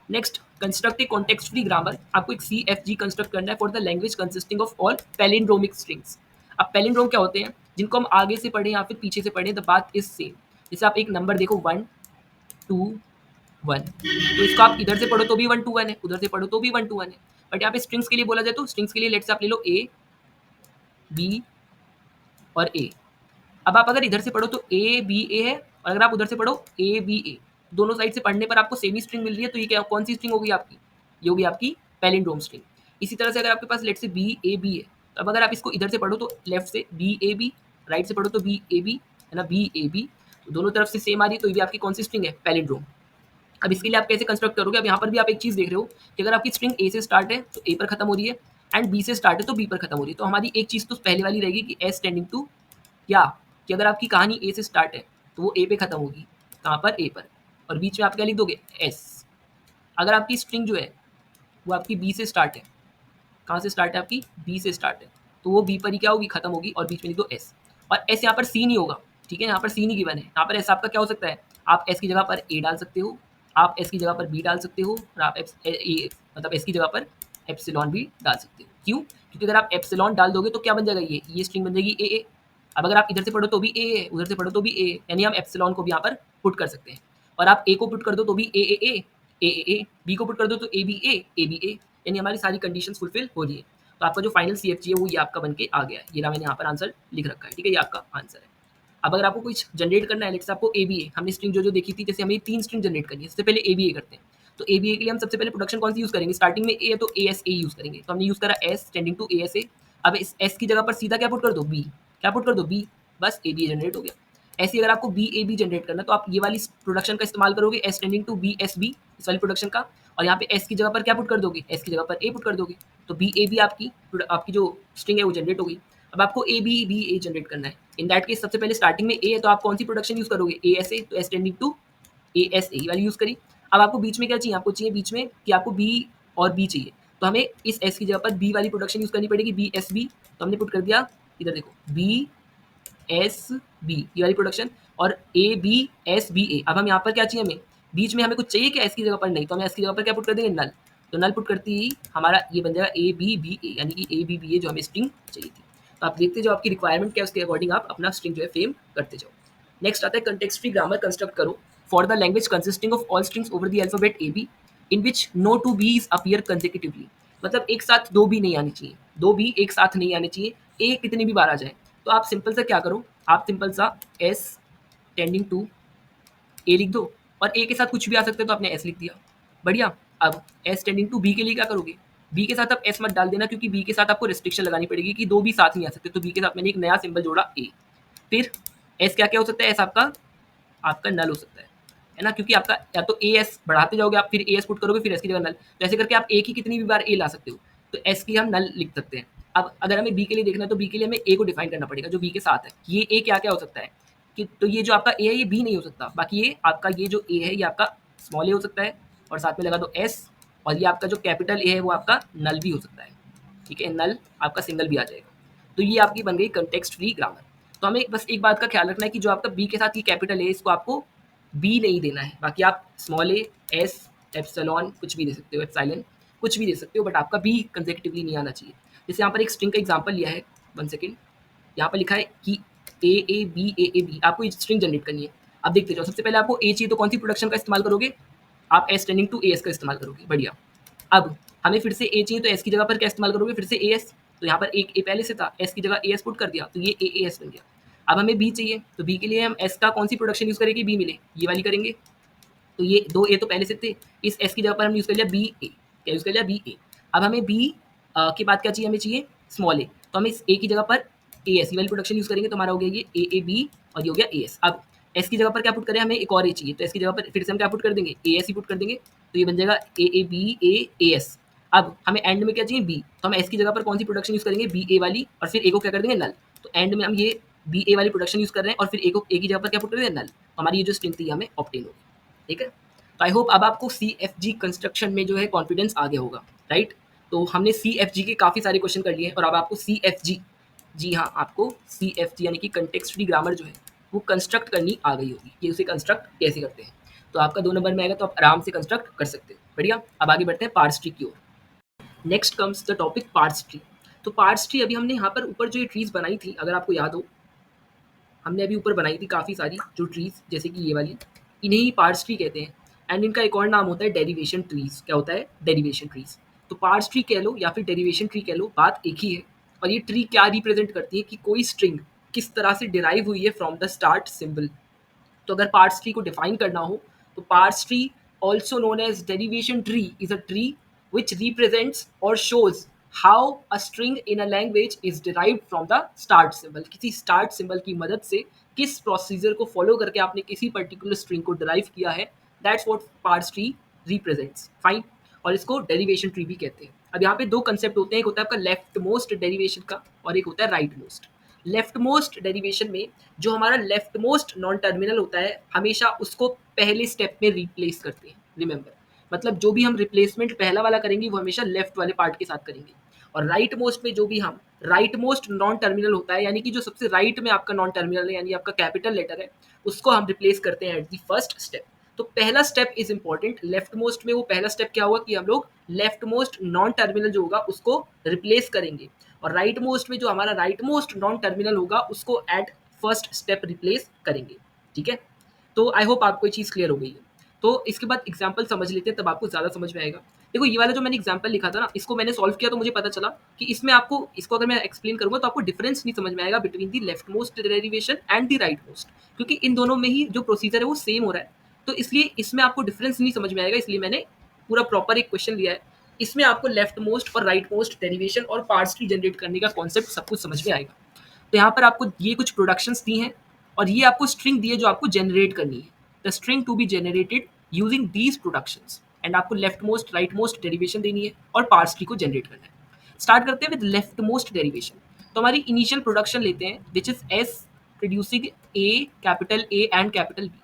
नेक्स्ट, कंस्ट्रक्ट ए कॉन्टेक्स्ट फ्री ग्रामर। आपको एक CFG कंस्ट्रक्ट करना है for the language consisting of all palindromic strings. अब पैलिंड्रोम क्या होते हैं, जिनको हम आगे से पढ़ें या फिर पीछे से पढ़ें, द बात इज सेम। जैसे आप एक नंबर देखो 1 2 1, तो इसको आप इधर से पढ़ो तो भी 1 2 1 है, उधर से पढ़ो तो भी 1 2 1 है। बट यहाँ पे स्ट्रिंग्स के लिए बोला जाए तो स्ट्रिंग्स के लिए लेट्स आप ले लो A B और A। अब आप अगर इधर से पढ़ो तो ए बी ए है, और अगर आप उधर से पढ़ो ए बी ए, दोनों साइड से पढ़ने पर आपको सेम ही स्ट्रिंग मिल रही है, तो ये क्या कौन सी स्ट्रिंग होगी आपकी, ये होगी आपकी पैलिंड्रोम स्ट्रिंग। इसी तरह से अगर आपके पास लेट से बी ए बी है, तो अब अगर आप इसको इधर से पढ़ो तो लेफ्ट से बी ए बी, राइट से पढ़ो तो बी ए बी, है ना, बी ए बी, तो दोनों तरफ से सेम आ रही है, तो ये भी आपकी कौन सी स्ट्रिंग है, पैलिंड्रोम। अब इसके लिए आप कैसे कंस्ट्रक्ट करोगे, अब यहाँ पर भी आप एक चीज़ देख रहे हो कि अगर आपकी स्ट्रिंग ए से स्टार्ट है तो ए पर खत्म हो रही है, एंड बी से स्टार्ट है तो बी पर खत्म हो रही है, तो हमारी एक चीज़ तो पहले वाली रहेगी कि एस टेंडिंग टू, या कि अगर आपकी कहानी ए से स्टार्ट है तो वो ए पे खत्म होगी, कहाँ पर, ए पर, और बीच में आप क्या लिख दोगे, एस। अगर आपकी स्ट्रिंग जो है वो आपकी बी से स्टार्ट है, कहाँ से स्टार्ट है आपकी, बी से स्टार्ट है, तो वो बी पर ही क्या होगी, खत्म होगी, और बीच में लिख दो एस। और एस यहाँ पर सी नहीं होगा, ठीक है, यहाँ पर सी नहीं गिवन है, यहाँ पर एस आपका क्या हो सकता है, आप एस की जगह पर ए डाल सकते हो, आप एस की जगह पर बी डाल सकते हो, और आप मतलब एस की जगह पर एप्सिलॉन भी डाल सकते हो। क्यों, क्योंकि अगर आप एप्सिलॉन डाल दोगे तो क्या बन जाएगा, ये स्ट्रिंग बन जाएगी ए ए। अब अगर आप इधर से पढ़ो तो भी ए है, उधर से पढ़ो तो भी ए, यानी हम एप्सिलॉन को भी यहाँ पर पुट कर सकते हैं, और आप ए को पुट कर दो तो भी ए ए ए ए ए ए, बी को पुट कर दो तो ए बी ए, यानी हमारी सारी कंडीशंस फुलफिल हो रही है। तो आपका जो फाइनल CFG है वो ये आपका बन के आ गया है, ये रहा, मैंने यहाँ पर आंसर लिख रखा है, ठीक है, ये आपका आंसर है। अब अगर आपको कुछ जनरेट करना है, लेट्स आपको ABA, हमने स्ट्रिंग जो देखी थी, जैसे हमें 3 स्ट्रिंग जनरेट करनी है, सबसे पहले ABA करते हैं। तो ABA के लिए हम सबसे पहले प्रोडक्शन कौन सी यूज़ करेंगे, स्टार्टिंग में ए है तो ASA यूज़ करेंगे, तो हमने यूज़ करा S टेंडिंग टू ASA। अब इस S की जगह पर सीधा क्या पुट कर दो, B, क्या पुट कर दो, B, बस ABA जनरेट हो गया। ऐसे ही अगर आपको BAB जनरेट करना है तो आप ये वाली प्रोडक्शन का इस्तेमाल करोगे, S टेंडिंग टू BSB, इस वाली प्रोडक्शन का, और यहाँ पे S की जगह पर क्या पुट कर दोगे, S की जगह पर A पुट कर दोगे, तो BAB आपकी जो स्ट्रिंग है वो जनरेट हो गई। अब आपको ABBA जनरेट करना है, इन दैट केस सबसे पहले स्टार्टिंग में A है तो आप कौन सी प्रोडक्शन यूज़ करोगे, ASA, तो S टेंडिंग टू ASA वाली यूज़ करी। अब आपको बीच में क्या चाहिए, आपको चाहिए बीच में कि आपको B और B चाहिए, तो हमें इस S की जगह पर B वाली प्रोडक्शन यूज़ करनी पड़ेगी, BSB, तो हमने पुट कर दिया, इधर देखो BSB ये वाली प्रोडक्शन, और ABSBA। अब हम यहाँ पर क्या चाहिए, हमें बीच में हमें कुछ चाहिए क्या, S की जगह पर नहीं, तो हमें S की जगह पर क्या पुट कर देंगे, नल, तो नल पुट करती ही हमारा ये बन जाएगा ABBA, यानी कि ABBA जो हमें स्ट्रिंग चाहिए थी। तो आप देखते जाओ आपकी रिक्वायरमेंट क्या है, उसके अकॉर्डिंग आप अपना स्ट्रिंग जो है फ्रेम करते जाओ। नेक्स्ट आता है कंटेक्स्ट फ्री ग्रामर कंस्ट्रक्ट करो for the language consisting of all strings over the alphabet AB in which no two B's appear consecutively. मतलब एक साथ दो बी नहीं आनी चाहिए, दो बी एक साथ नहीं आने चाहिए, ए कितनी भी बार आ जाए। तो आप सिंपल सा क्या करो, आप सिंपल सा S टेंडिंग टू A लिख दो, और A के साथ कुछ भी आ सकता है तो आपने S लिख दिया, बढ़िया। अब S टेंडिंग टू B के लिए क्या करोगे, B के साथ आप S मत डाल देना, क्योंकि B के साथ आपको रिस्ट्रिक्शन लगानी पड़ेगी कि दो भी साथ नहीं आ सकते, तो B के साथ मैंने एक नया सिंबल जोड़ा A। फिर S क्या क्या हो सकता है, S आपका नल हो सकता है ना, क्योंकि आपका या तो AS बढ़ाते जाओगे आप, फिर AS पुट करोगे, फिर S की जगह नल, तो ऐसे करके आप A की कितनी भी बार A ला सकते हो, तो S की हम नल लिख सकते हैं। अब अगर हमें B के लिए देखना है तो B के लिए हमें A को डिफाइन करना पड़ेगा, जो B के साथ है, ये A क्या क्या हो सकता है कि, तो ये जो आपका A है ये B नहीं हो सकता, बाकी ये आपका ये जो A है ये आपका स्मॉल a हो सकता है, और साथ में लगा दो S, और ये आपका जो कैपिटल A है वो आपका नल भी हो सकता है, ठीक है, नल आपका सिंगल भी आ जाएगा। तो ये आपकी बन गई कंटेक्स्ट फ्री ग्रामर। तो हमें बस एक बात का ख्याल रखना है कि जो आपका B के साथ ये कैपिटल है इसको आपको B नहीं देना है, बाकी आप स्मॉल a, S, एप्सिलॉन कुछ भी दे सकते हो, एप्सिलॉन कुछ भी दे सकते हो, बट आपका B कंसेक्यूटिवली नहीं आना चाहिए। जैसे यहाँ पर एक स्ट्रिंग का एग्जांपल लिया है, 1 सेकेंड, यहाँ पर लिखा है कि AAB आपको ये स्ट्रिंग जनरेट करनी है। अब देखते जाओ, सबसे पहले आपको A चाहिए तो कौन सी प्रोडक्शन का इस्तेमाल करोगे, आप S टेंडिंग टू AS का इस्तेमाल करोगे, बढ़िया। अब हमें फिर से A चाहिए तो S की जगह पर क्या इस्तेमाल करोगे, फिर से AS, तो यहाँ पर एक A पहले से था, S की जगह AS पुट कर दिया, तो ये AAS बन गया। अब हमें B चाहिए तो B के लिए हम S का कौन सी प्रोडक्शन यूज़ करेंगे, B मिले, ये वाली करेंगे, तो ये दो A तो पहले से थे, इस S की जगह पर हमने यूज़ कर लिया BA, क्या यूज़ कर लिया BA। अब हमें B के बाद क्या चाहिए, हमें चाहिए स्मॉल a, तो हम इस A की जगह पर AS वाली प्रोडक्शन यूज़ करेंगे, तो हमारा हो गया ये AAB, और ये हो गया AS। अब S की जगह पर क्या पुट करें, हमें एक और A चाहिए, तो S की जगह पर फिर से हम क्या पुट कर देंगे, AS ही पुट कर देंगे, तो ये बन जाएगा AABAAS। अब हमें एंड में क्या चाहिए बी, तो हम एस की जगह पर कौन सी प्रोडक्शन यूज़ करेंगे बी ए वाली, और फिर ए को क्या कर देंगे नल। तो एंड में हम ये बी ए वाली प्रोडक्शन यूज़ कर रहे हैं और फिर ए को ए की जगह पर क्या पुट कर देंगे नल, तो हमारी ये जो स्ट्रिंग थी हमें ऑब्टेन होगी। ठीक है, तो आई होप अब आपको सी एफ जी कंस्ट्रक्शन में जो है कॉन्फिडेंस आ गया होगा, राइट। तो हमने सी एफ जी के काफ़ी सारे क्वेश्चन कर लिए हैं और अब आपको सी एफ जी, जी हाँ, आपको सी एफ जी यानी कि कंटेक्स्ट फ्री ग्रामर जो है वो कंस्ट्रक्ट करनी आ गई होगी कि उसे कंस्ट्रक्ट कैसे करते हैं। तो आपका 2 नंबर में आएगा, तो आप आराम से कंस्ट्रक्ट कर सकते हैं। बढ़िया, अब आगे बढ़ते हैं पार्स ट्री की ओर। Next comes the topic parse tree. तो पार्स ट्री अभी हमने यहाँ पर ऊपर जो ये ट्रीज बनाई थी, अगर आपको याद हो, हमने अभी ऊपर बनाई थी काफ़ी सारी जो ट्रीज, जैसे कि ये वाली, इन्हें ही पार्स ट्री कहते हैं। एंड इनका एक और नाम होता है डेरिवेशन ट्रीज। क्या होता है? Derivation trees. तो पार्स ट्री कह लो या फिर डेरिवेशन ट्री कह लो, बात एक ही है। और ये ट्री क्या रिप्रेजेंट करती है कि कोई स्ट्रिंग किस तरह से डिराइव हुई है फ्रॉम द स्टार्ट सिंबल। तो अगर पार्स ट्री को डिफाइन करना हो तो parse tree, also known as derivation tree, is a tree which represents or shows how a string in a language is derived from the start symbol। किसी start symbol की मदद से किस procedure को फॉलो करके आपने किसी पर्टिकुलर स्ट्रिंग को डिराइव किया है, that's what parse tree represents. Fine, और इसको डेरिवेशन ट्री भी कहते हैं। अब यहाँ पे दो कंसेप्ट होते हैं, एक होता है आपका लेफ्ट मोस्ट डेरिवेशन का और एक होता है right most. Left most derivation में जो हमारा लेफ्ट मोस्ट नॉन टर्मिनल होता है, हमेशा उसको पहले स्टेप में रिप्लेस करते हैं। रिमेंबर, मतलब जो भी हम रिप्लेसमेंट पहला वाला करेंगे वो हमेशा लेफ्ट वाले पार्ट के साथ करेंगे। और राइट मोस्ट में जो भी हम राइट मोस्ट नॉन टर्मिनल होता है, यानी कि जो सबसे राइट में आपका नॉन टर्मिनल है, यानी आपका कैपिटल लेटर है, उसको हम रिप्लेस करते हैं एट द फर्स्ट स्टेप। तो पहला step is important. Left most में वो पहला स्टेप क्या होगा कि हम लोग लेफ्ट मोस्ट नॉन टर्मिनल जो होगा उसको रिप्लेस करेंगे, और राइट मोस्ट में जो हमारा राइट मोस्ट नॉन टर्मिनल होगा उसको एट फर्स्ट स्टेप रिप्लेस करेंगे। ठीक है, तो आई होप आपको ये चीज़ क्लियर हो गई है। तो इसके बाद एग्जाम्पल समझ लेते हैं, तब आपको ज़्यादा समझ में आएगा। देखो ये वाला जो मैंने एग्जाम्पल लिखा था ना, इसको मैंने सॉल्व किया तो मुझे पता चला कि इसमें आपको, इसको अगर मैं एक्सप्लेन करूंगा तो आपको डिफरेंस नहीं समझ में आएगा between the left most derivation and the right most, क्योंकि इन दोनों में ही जो प्रोसीजर है वो सेम हो रहा है। तो इसलिए इसमें आपको डिफरेंस नहीं समझ में आएगा, इसलिए मैंने पूरा प्रॉपर एक क्वेश्चन लिया है। इसमें आपको लेफ्ट मोस्ट और राइट मोस्ट डेरिवेशन और पार्ट्स ट्री जनरेट करने का कॉन्सेप्ट सब कुछ समझ में आएगा। तो यहाँ पर आपको ये कुछ प्रोडक्शंस दी हैं और ये आपको स्ट्रिंग दी है जो आपको जनरेट करनी है। The string to be generated using these productions, and आपको left most right most derivation देनी है और पार्ट्स ट्री को जनरेट करना है। स्टार्ट करते हैं विद लेफ्ट मोस्ट डेरिवेशन। तो हमारी इनिशियल प्रोडक्शन लेते हैं which is S producing A and capital B.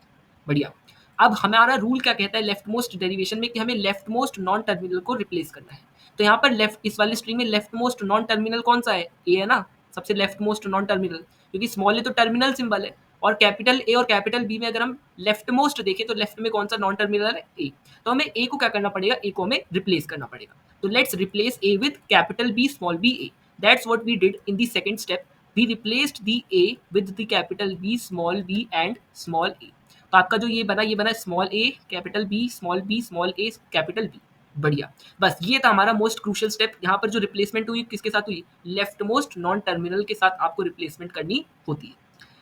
बढ़िया, अब हमारा रूल क्या कहता है लेफ्ट मोस्ट डेरिवेशन में कि हमें लेफ्ट मोस्ट नॉन टर्मिनल को रिप्लेस करना है। तो यहाँ पर लेफ्ट, इस वाली स्ट्रिंग में लेफ्ट मोस्ट नॉन टर्मिनल कौन सा है? ए है ना, सबसे लेफ्ट मोस्ट नॉन टर्मिनल, क्योंकि स्मॉल ए तो टर्मिनल सिंबल है, और कैपिटल ए और कैपिटल बी में अगर हम लेफ्ट मोस्ट देखें तो लेफ्ट में कौन सा नॉन टर्मिनल है? ए। तो हमें ए को क्या करना पड़ेगा? ए को हमें रिप्लेस करना पड़ेगा। तो let's replace A with capital B small B A. That's what we did in the second step. We replaced the A with the capital B small B and small A. तो आपका जो ये बना small A capital B small A capital B. बढ़िया, बस ये था हमारा मोस्ट क्रूशियल स्टेप। यहाँ पर जो रिप्लेसमेंट हुई किसके साथ हुई? लेफ्ट मोस्ट नॉन टर्मिनल के साथ आपको रिप्लेसमेंट करनी होती है।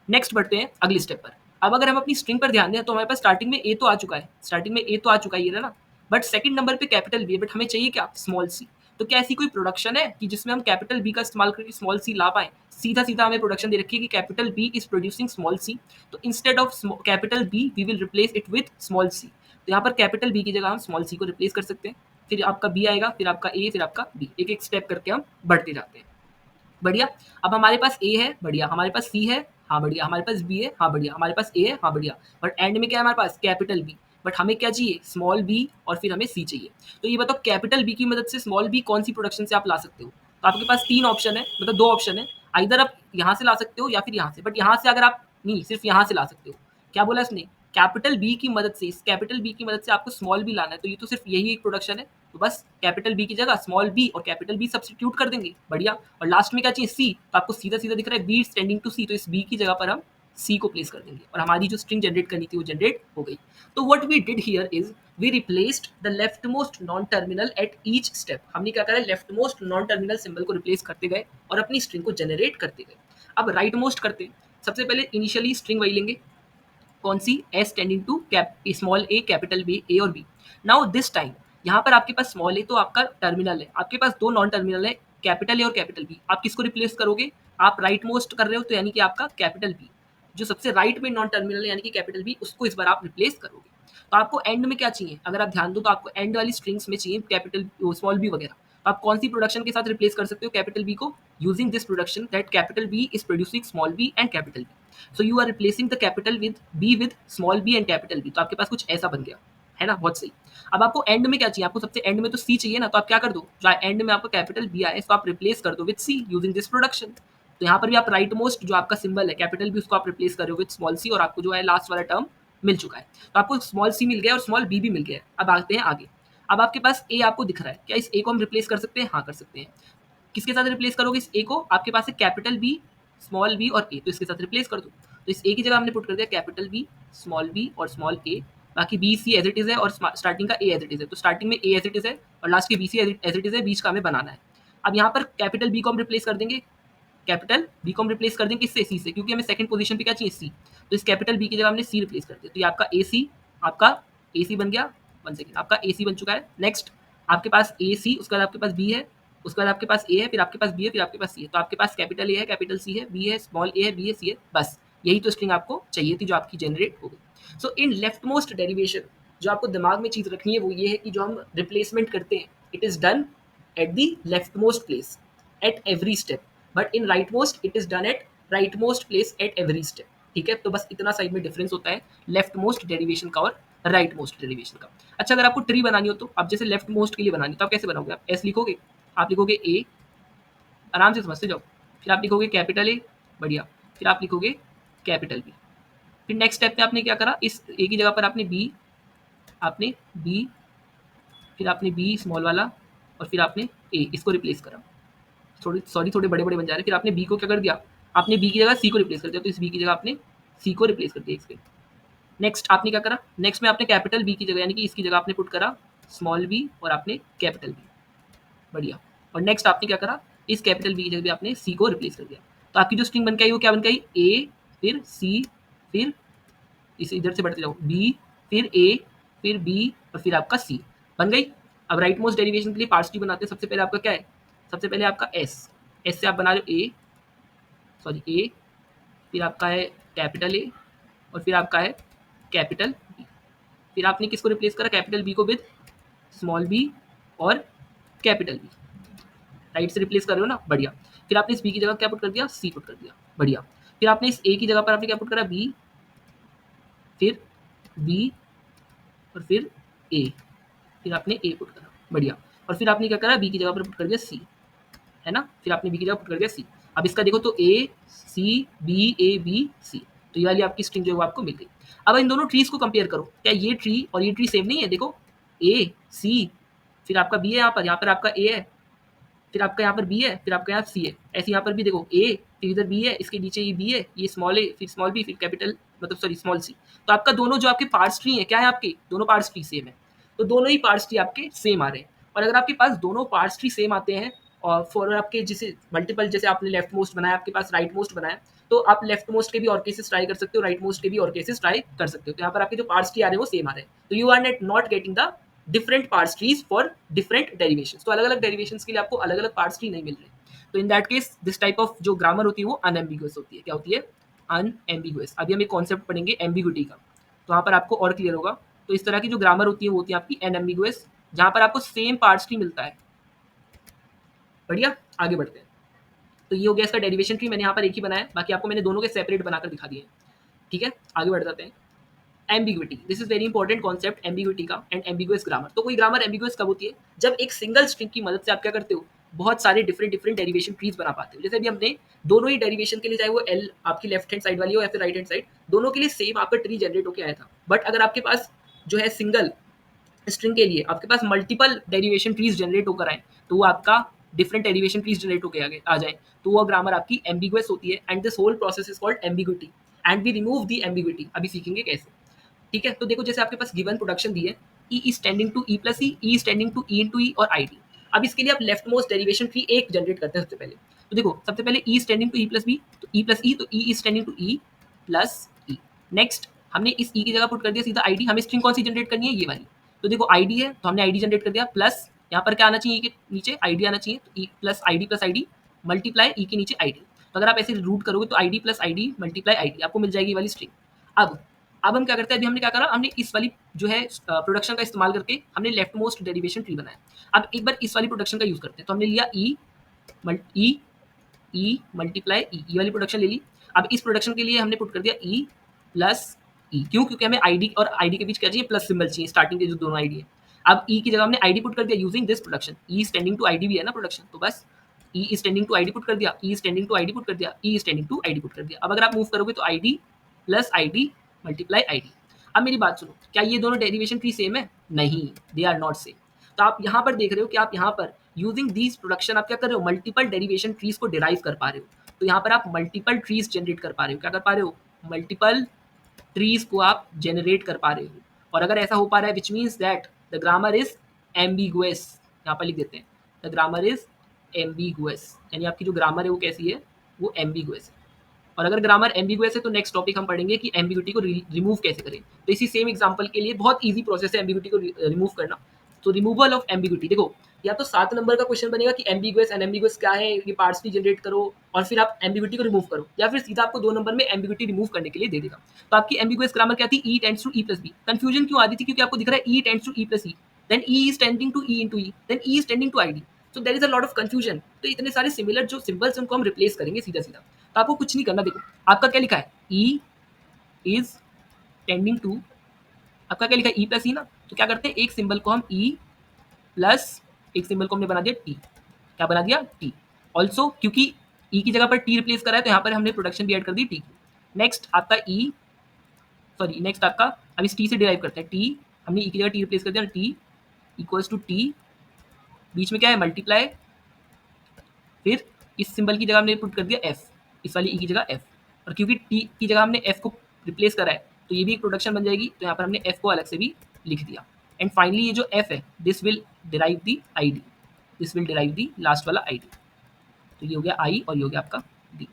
नेक्स्ट बढ़ते हैं अगले स्टेप पर। अब अगर हम अपनी स्ट्रिंग पर ध्यान दें तो हमारे पास स्टार्टिंग में ए तो आ चुका है, ये ना, बट सेकंड नंबर पे कैपिटल बी है, बट हमें चाहिए क्या? Small C. तो क्या ऐसी कोई प्रोडक्शन है कि जिसमें हम कैपिटल बी का इस्तेमाल करके स्मॉल सी ला पाए? सीधा सीधा हमें प्रोडक्शन दे रखी है कि capital B is producing small C, तो instead of capital B we will replace it with small C. तो यहाँ पर कैपिटल बी की जगह हम स्मॉल सी को रिप्लेस कर सकते हैं। फिर आपका बी आएगा, फिर आपका ए, फिर आपका बी, एक एक स्टेप करके हम बढ़ते जाते हैं। बढ़िया, अब हमारे पास ए है, बढ़िया, हमारे पास सी है, हाँ बढ़िया, हमारे पास बी है, हाँ बढ़िया, हमारे पास ए है, हाँ बढ़िया, बट एंड में क्या है हमारे पास? Capital B. बट हमें क्या चाहिए? स्मॉल बी, और फिर हमें सी चाहिए। तो ये बताओ कैपिटल बी की मदद से स्मॉल बी कौन सी प्रोडक्शन से आप ला सकते हो? तो आपके पास तीन ऑप्शन है, मतलब दो ऑप्शन है, आइदर आप यहाँ से ला सकते हो या फिर यहाँ से, बट यहाँ से अगर आप नहीं, सिर्फ यहाँ से ला सकते हो। क्या बोला इसने? कैपिटल बी की मदद से, इस कैपिटल बी की मदद से आपको स्मॉल बी लाना है, तो ये तो सिर्फ यही एक प्रोडक्शन है। तो बस कैपिटल बी की जगह स्मॉल बी और कैपिटल बी सब्स्टिट्यूट कर देंगे। बढ़िया, और लास्ट में क्या चाहिए? सी। तो आपको सीधा सीधा दिख रहा है बी टेंडिंग टू सी, तो इस बी की जगह पर हम सी को प्लेस कर देंगे और हमारी जो स्ट्रिंग जनरेट करनी थी वो जनरेट हो गई। तो what we did here is we replaced the left most non terminal at each step. हमने क्या करा? Left most non terminal symbol को रिप्लेस करते गए और अपनी स्ट्रिंग को जनरेट करते गए। अब राइट मोस्ट करते हैं। सबसे पहले इनिशियली स्ट्रिंग वही लेंगे, कौन सी? S tending to small A capital B, A और बी। नाउ दिस टाइम यहाँ पर आपके पास स्मॉल ए तो आपका टर्मिनल है, आपके पास दो नॉन टर्मिनल है, कैपिटल ए और कैपिटल बी। आप किसको रिप्लेस करोगे? आप राइट मोस्ट कर रहे हो, तो यानी कि आपका कैपिटल बी, जो सबसे राइट में नॉन टर्मिनल है यानी कि कैपिटल बी, उसको इस बार आप रिप्लेस करोगे। तो आपको एंड में क्या चाहिए, अगर आप ध्यान दो तो आपको एंड वाली स्ट्रिंग्स में चाहिए कैपिटल स्मॉल बी वगैरह। तो आप कौन सी प्रोडक्शन के साथ रिप्लेस कर सकते हो कैपिटल बी को, using this production that capital B is producing small B and capital B. So you are replacing the capital with small B and capital B. तो आपके पास कुछ ऐसा बन गया, है ना, बहुत सही। अब आपको एंड में क्या चाहिए, आपको सबसे एंड में तो सी चाहिए ना, तो आप क्या कर दो, जो एंड में आपको कैपिटल बी आए इसको आप रिप्लेस कर दो with C using this production. तो यहाँ पर भी आप राइट मोस्ट जो आपका सिंबल है कैपिटल बी उसको आप रिप्लेस कर रहे हो विद स्मॉल सी, और आपको जो है लास्ट वाला टर्म मिल चुका है। तो आपको स्मॉल सी मिल गया और स्मॉल बी भी मिल गया है। अब आते हैं आगे। अब आपके पास ए आपको दिख रहा है, क्या इस ए को हम रिप्लेस कर सकते हैं, हाँ कर सकते हैं। किसके साथ रिप्लेस करोगे इस ए को, आपके पास है कैपिटल बी, स्मॉल बी और ए, तो इसके साथ रिप्लेस कर दो। तो इस ए की जगह हमने पुट कर दिया कैपिटल बी, स्मॉल बी और स्मॉल ए। बाकी B C as it is है और स्टार्टिंग का ए एज इट इज है, तो स्टार्टिंग में ए एज इट इज है और लास्ट के B C as it is है, बीच का हमें बनाना है। अब यहाँ पर कैपिटल बी को हम रिप्लेस कर देंगे, कैपिटल बी को हम रिप्लेस कर देंगे किससे, सी से, क्योंकि हमें सेकंड पोजीशन पे क्या चाहिए, सी। तो इस कैपिटल बी की जगह हमने सी रिप्लेस कर दिया, तो ये आपका ए सी, आपका ए सी बन गया। 1 सेकंड, आपका ए सी बन चुका है। नेक्स्ट आपके पास ए सी, उसके बाद आपके पास बी है, उसके बाद आपके पास ए है, फिर आपके पास बी है, फिर आपके पास सी है। तो आपके पास कैपिटल ए है, कैपिटल सी है, बी है, स्मॉल ए है, बी है, सी है, बस यही तो स्ट्रिंग आपको चाहिए थी जो आपकी जनरेट हो गई। सो इन लेफ्ट मोस्ट डेरिवेशन जो आपको दिमाग में चीज़ रखनी है वो ये है कि जो हम रिप्लेसमेंट करते हैं it is done at the left most place at every step, but in right most it is done at right most place at every step. ठीक है, तो बस इतना साइड में डिफरेंस होता है लेफ्ट मोस्ट डेरिवेशन का और राइट मोस्ट डेरिवेशन का। अच्छा, अगर आपको ट्री बनानी हो तो आप जैसे लेफ्ट मोस्ट के लिए बनानी तो आप कैसे बनाओगे, आप एस लिखोगे, आप लिखोगे ए, आराम से समझते जाओ, फिर आप लिखोगे कैपिटल ए, बढ़िया, फिर आप लिखोगे कैपिटल बी। फिर नेक्स्ट स्टेप पे आपने क्या करा, इस ए की जगह पर आपने बी, आपने बी, फिर आपने बी स्मॉल वाला और फिर आपने ए, इसको रिप्लेस करा। थोड़े बड़े बड़े बन जा रहे हैं। फिर आपने बी को क्या कर दिया, आपने बी की जगह सी को रिप्लेस कर दिया, तो इस बी की जगह आपने सी को रिप्लेस कर दिया इसके। नेक्स्ट आपने क्या करा, नेक्स्ट में आपने कैपिटल बी की जगह यानी कि इसकी जगह आपने पुट करा स्मॉल बी और आपने कैपिटल बी, बढ़िया। और नेक्स्ट आपने क्या करा, इस कैपिटल बी की जगह भी आपने सी को रिप्लेस कर दिया। तो आपकी जो स्ट्रिंग बन के आई वो क्या बन के आई, ए फिर सी फिर इसे इधर से बढ़ते जाओ, बी फिर ए फिर बी और फिर आपका सी बन गई। अब राइट मोस्ट डेरिवेशन के लिए पार्ट्स ट्री बनाते हैं। सबसे पहले आपका क्या है, सबसे पहले आपका एस, एस से आप बना रहे हो ए, सॉरी ए, फिर आपका है कैपिटल ए और फिर आपका है कैपिटल बी। फिर आपने किसको रिप्लेस करा, कैपिटल बी को विद स्मॉल बी और कैपिटल बी, राइट से रिप्लेस कर रहे हो ना, बढ़िया। फिर आपने इस बी की जगह क्या पुट कर दिया, सी पुट कर दिया, बढ़िया। फिर आपने इस ए की जगह पर आपने क्या पुट करा, बी, फिर बी और फिर ए, फिर आपने ए पुट करा, बढ़िया। और फिर आपने क्या करा, बी की जगह पर पुट कर दिया सी, है ना, फिर आपने बी की जगह पुट कर दिया सी। अब इसका देखो तो ए सी बी ए बी सी, तो ये वाली आपकी स्ट्रिंग जो है वो आपको मिल गई। अब इन दोनों ट्रीज को कंपेयर करो, क्या ये ट्री और ये ट्री सेम नहीं है, देखो ए सी, फिर आपका बी है, यहाँ पर आपका ए है, फिर आपका यहाँ पर बी है, फिर आपका यहाँ सी है। ऐसे यहाँ पर भी देखो ए, फिर इधर बी है, इसके नीचे ये बी है, ये स्मॉल ए, फिर स्मॉल बी, फिर कैपिटल मतलब सॉरी स्मॉल सी। तो आपका दोनों जो आपके पार्ट्स ट्री है क्या है, आपके दोनों पार्ट्स ट्री सेम है, तो दोनों ही पार्ट्स ट्री आपके सेम आ रहे हैं। और अगर आपके पास दोनों पार्ट्स ट्री सेम आते हैं और फॉर आपके जैसे मल्टीपल, जैसे आपने लेफ्ट मोस्ट बनाया, आपके पास राइट मोस्ट बनाया, तो आप लेफ्ट मोस्ट के भी और केसेस ट्राई कर सकते हो, राइट मोस्ट के भी और केसेस ट्राई कर सकते हो। तो यहाँ पर आपके जो पार्ट्स ट्री आ रहे हैं वो सेम आ रहे हैं, तो you are not getting the different parse trees for different derivations. तो अलग अलग डेरिवेशंस के लिए आपको अलग अलग पार्ट्स ट्री नहीं मिल रहे। तो in that case this type of जो ग्रामर होती है वो अनएम्बिगुअस होती है। क्या होती है, अनएम्बिगुअस। अभी हम एक कॉन्सेप्ट पढ़ेंगे एम्बिग्यूटी का, तो वहाँ पर आपको और क्लियर होगा। तो इस तरह की जो ग्रामर होती है वो होती है आपकी अनएम्बिगुअस, जहाँ पर आपको सेम पार्ट्स ट्री मिलता है। बढ़िया, आगे बढ़ते हैं। तो ये हो गया इसका डेरिवेशन ट्री, मैंने यहाँ पर एक ही बनाया, बाकी आपको मैंने दोनों के सेपरेट बनाकर दिखा दिए। ठीक है, आगे बढ़ जाते हैं। Ambiguity, this is very important concept ambiguity का एंड एम्बिगुअस ग्रामर। तो कोई ग्रामर एम्बिगुअस कब होती है, जब एक सिंगल स्ट्रिंग की मदद से आप क्या करते हो, बहुत सारे डिफरेंट डिफरेंट डेरिवेशन ट्रीज बना पाते हो। जैसे अभी हमने दोनों ही डेरिवेशन के लिए, चाहे वो एल आपकी लेफ्ट हैंड साइड वाली हो या फिर राइट हैंड साइड, दोनों के लिए सेम आपका ट्री जनरेट होकर आया था। बट अगर आपके पास जो है सिंगल स्ट्रिंग के लिए आपके पास मल्टीपल डेरिवेशन ट्रीज जनरेट होकर आए, तो वो आपका डिफरेंट डेरिवेशन ट्रीज जनरेट होकर आगे आ जाए, तो वो ग्रामर आपकी एम्बिगुअस होती है। And this whole process is called ambiguity and we remove the ambiguity. अभी सीखेंगे कैसे। ठीक है, तो देखो जैसे आपके पास गिवन प्रोडक्शन दी है, E is tending to E plus E, E is tending to E into E और आई डी। अब इसके लिए आप लेफ्ट मोस्ट डेरिवेशन ट्री एक जनरेट करते हैं सबसे पहले। तो देखो सबसे पहले E is tending to E plus B, तो ई प्लस ई, तो E is tending to E plus E. Next हमने इस ई की जगह पुट कर दिया सीधा आई डी, हमें स्ट्रिंग कौन सी जनरेट करनी है, ये वाली। तो देखो आई डी है तो हमने आई डी जनरेट कर दिया, प्लस यहाँ पर क्या आना चाहिए, कि नीचे आई डी आना चाहिए, तो E plus I D multiply E के नीचे आई डी। तो अगर आप ऐसे रूट करोगे तो I D plus I D multiply I D आपको मिल जाएगी ये वाली स्ट्रिंग। अब अब हम क्या करते हैं, अभी हमने क्या करा, हमने इस वाली जो है प्रोडक्शन का इस्तेमाल करके हमने लेफ्ट मोस्ट डेरिवेशन ट्री बनाया। अब एक बार इस वाली प्रोडक्शन का यूज़ करते हैं, तो हमने लिया ई मल्टीप्लाई ई वाली प्रोडक्शन ले ली। अब इस प्रोडक्शन के लिए हमने पुट कर दिया ई प्लस ई, क्यों? क्योंकि हमें आईडी और आईडी के बीच क्या चाहिए, प्लस सिंबल चाहिए स्टार्टिंग के जो दोनों आईडी है। अब ई की जगह हमने आईडी पुट कर दिया using this production, E standing to ID भी है ना प्रोडक्शन, तो बस E standing to ID put कर दिया, E standing to ID put कर दिया, E standing to ID put कर दिया। अब अगर आप मूव करोगे तो ID plus ID multiply ID. अब मेरी बात सुनो, क्या ये दोनों डेरिवेशन ट्री सेम है? नहीं, दे आर नॉट सेम। तो आप यहाँ पर देख रहे हो कि आप यहाँ पर यूजिंग दीज प्रोडक्शन आप क्या कर रहे हो, मल्टीपल डेरिवेशन ट्रीज को डिराइव कर पा रहे हो। तो यहाँ पर आप मल्टीपल ट्रीज जनरेट कर पा रहे हो, क्या कर पा रहे हो, मल्टीपल ट्रीज को आप जनरेट कर पा रहे हो। और अगर ऐसा हो पा रहा है which means that the grammar is ambiguous, यहाँ पर लिख देते हैं द ग्रामर इज एम्बिगुअस, यानी आपकी जो ग्रामर है वो कैसी है, वो एम्बिगुअस है। और अगर ग्रामर एम्बिगुअस है तो नेक्स्ट टॉपिक हम पढ़ेंगे कि एम्बिग्यूटी को रिमूव कैसे करें। तो इसी सेम एग्जांपल के लिए बहुत इजी प्रोसेस है एम्बिग्यूटी को रिमूव करना। तो रिमूवल ऑफ एम्बिग्यूटी, देखो या तो 7 नंबर का क्वेश्चन बनेगा कि एम्बिगुअस अनएम्बिगुअस क्या है, ये पार्ट्स भी जनरेट करो और फिर आप एम्बिग्यूटी को रिमूव करो, या फिर सीधा आपको 2 नंबर में एम्बिग्यूटी रिमूव करने के लिए दे देगा। तो आपकी एम्बिगुअस ग्रामर क्या थी, E tends to E plus B. Confusion क्यों आती थी, क्योंकि आपको दिख रहा है E tends to E plus E, then E is tending to E into E, then E is tending to ID. So there is a lot of confusion. तो इतने सारे सिमिलर जो सिंबल्स हैं उनको हम रिप्लेस करेंगे सीधा सीधा। तो आपको कुछ नहीं करना, देखो आपका क्या लिखा है, ई इज टेंडिंग टू, आपका क्या लिखा है, ई प्लस ई ना। तो क्या करते हैं, एक सिंबल को हम ई प्लस एक सिंबल को हमने बना दिया टी, क्या बना दिया, टी। ऑल्सो क्योंकि ई की जगह पर टी रिप्लेस करा है तो यहाँ पर हमने प्रोडक्शन भी ऐड कर दी टी की। नेक्स्ट आपका ई, सॉरी नेक्स्ट आपका, अब इस टी से डिराइव करते हैं, टी हमने ई की जगह टी रिप्लेस कर दिया, टी इक्वल्स टू टी, बीच में क्या है मल्टीप्लाई, फिर इस सिंबल की जगह हमने पुट कर दिया एफ, इस वाली ई की जगह एफ, और क्योंकि टी की जगह हमने एफ को रिप्लेस करा है तो ये भी एक प्रोडक्शन बन जाएगी, तो यहाँ पर हमने एफ को अलग से भी लिख दिया। एंड फाइनली ये जो एफ है this will derive the ID, this will derive the last वाला आईडी। तो ये हो गया आई और ये हो गया आपका डी।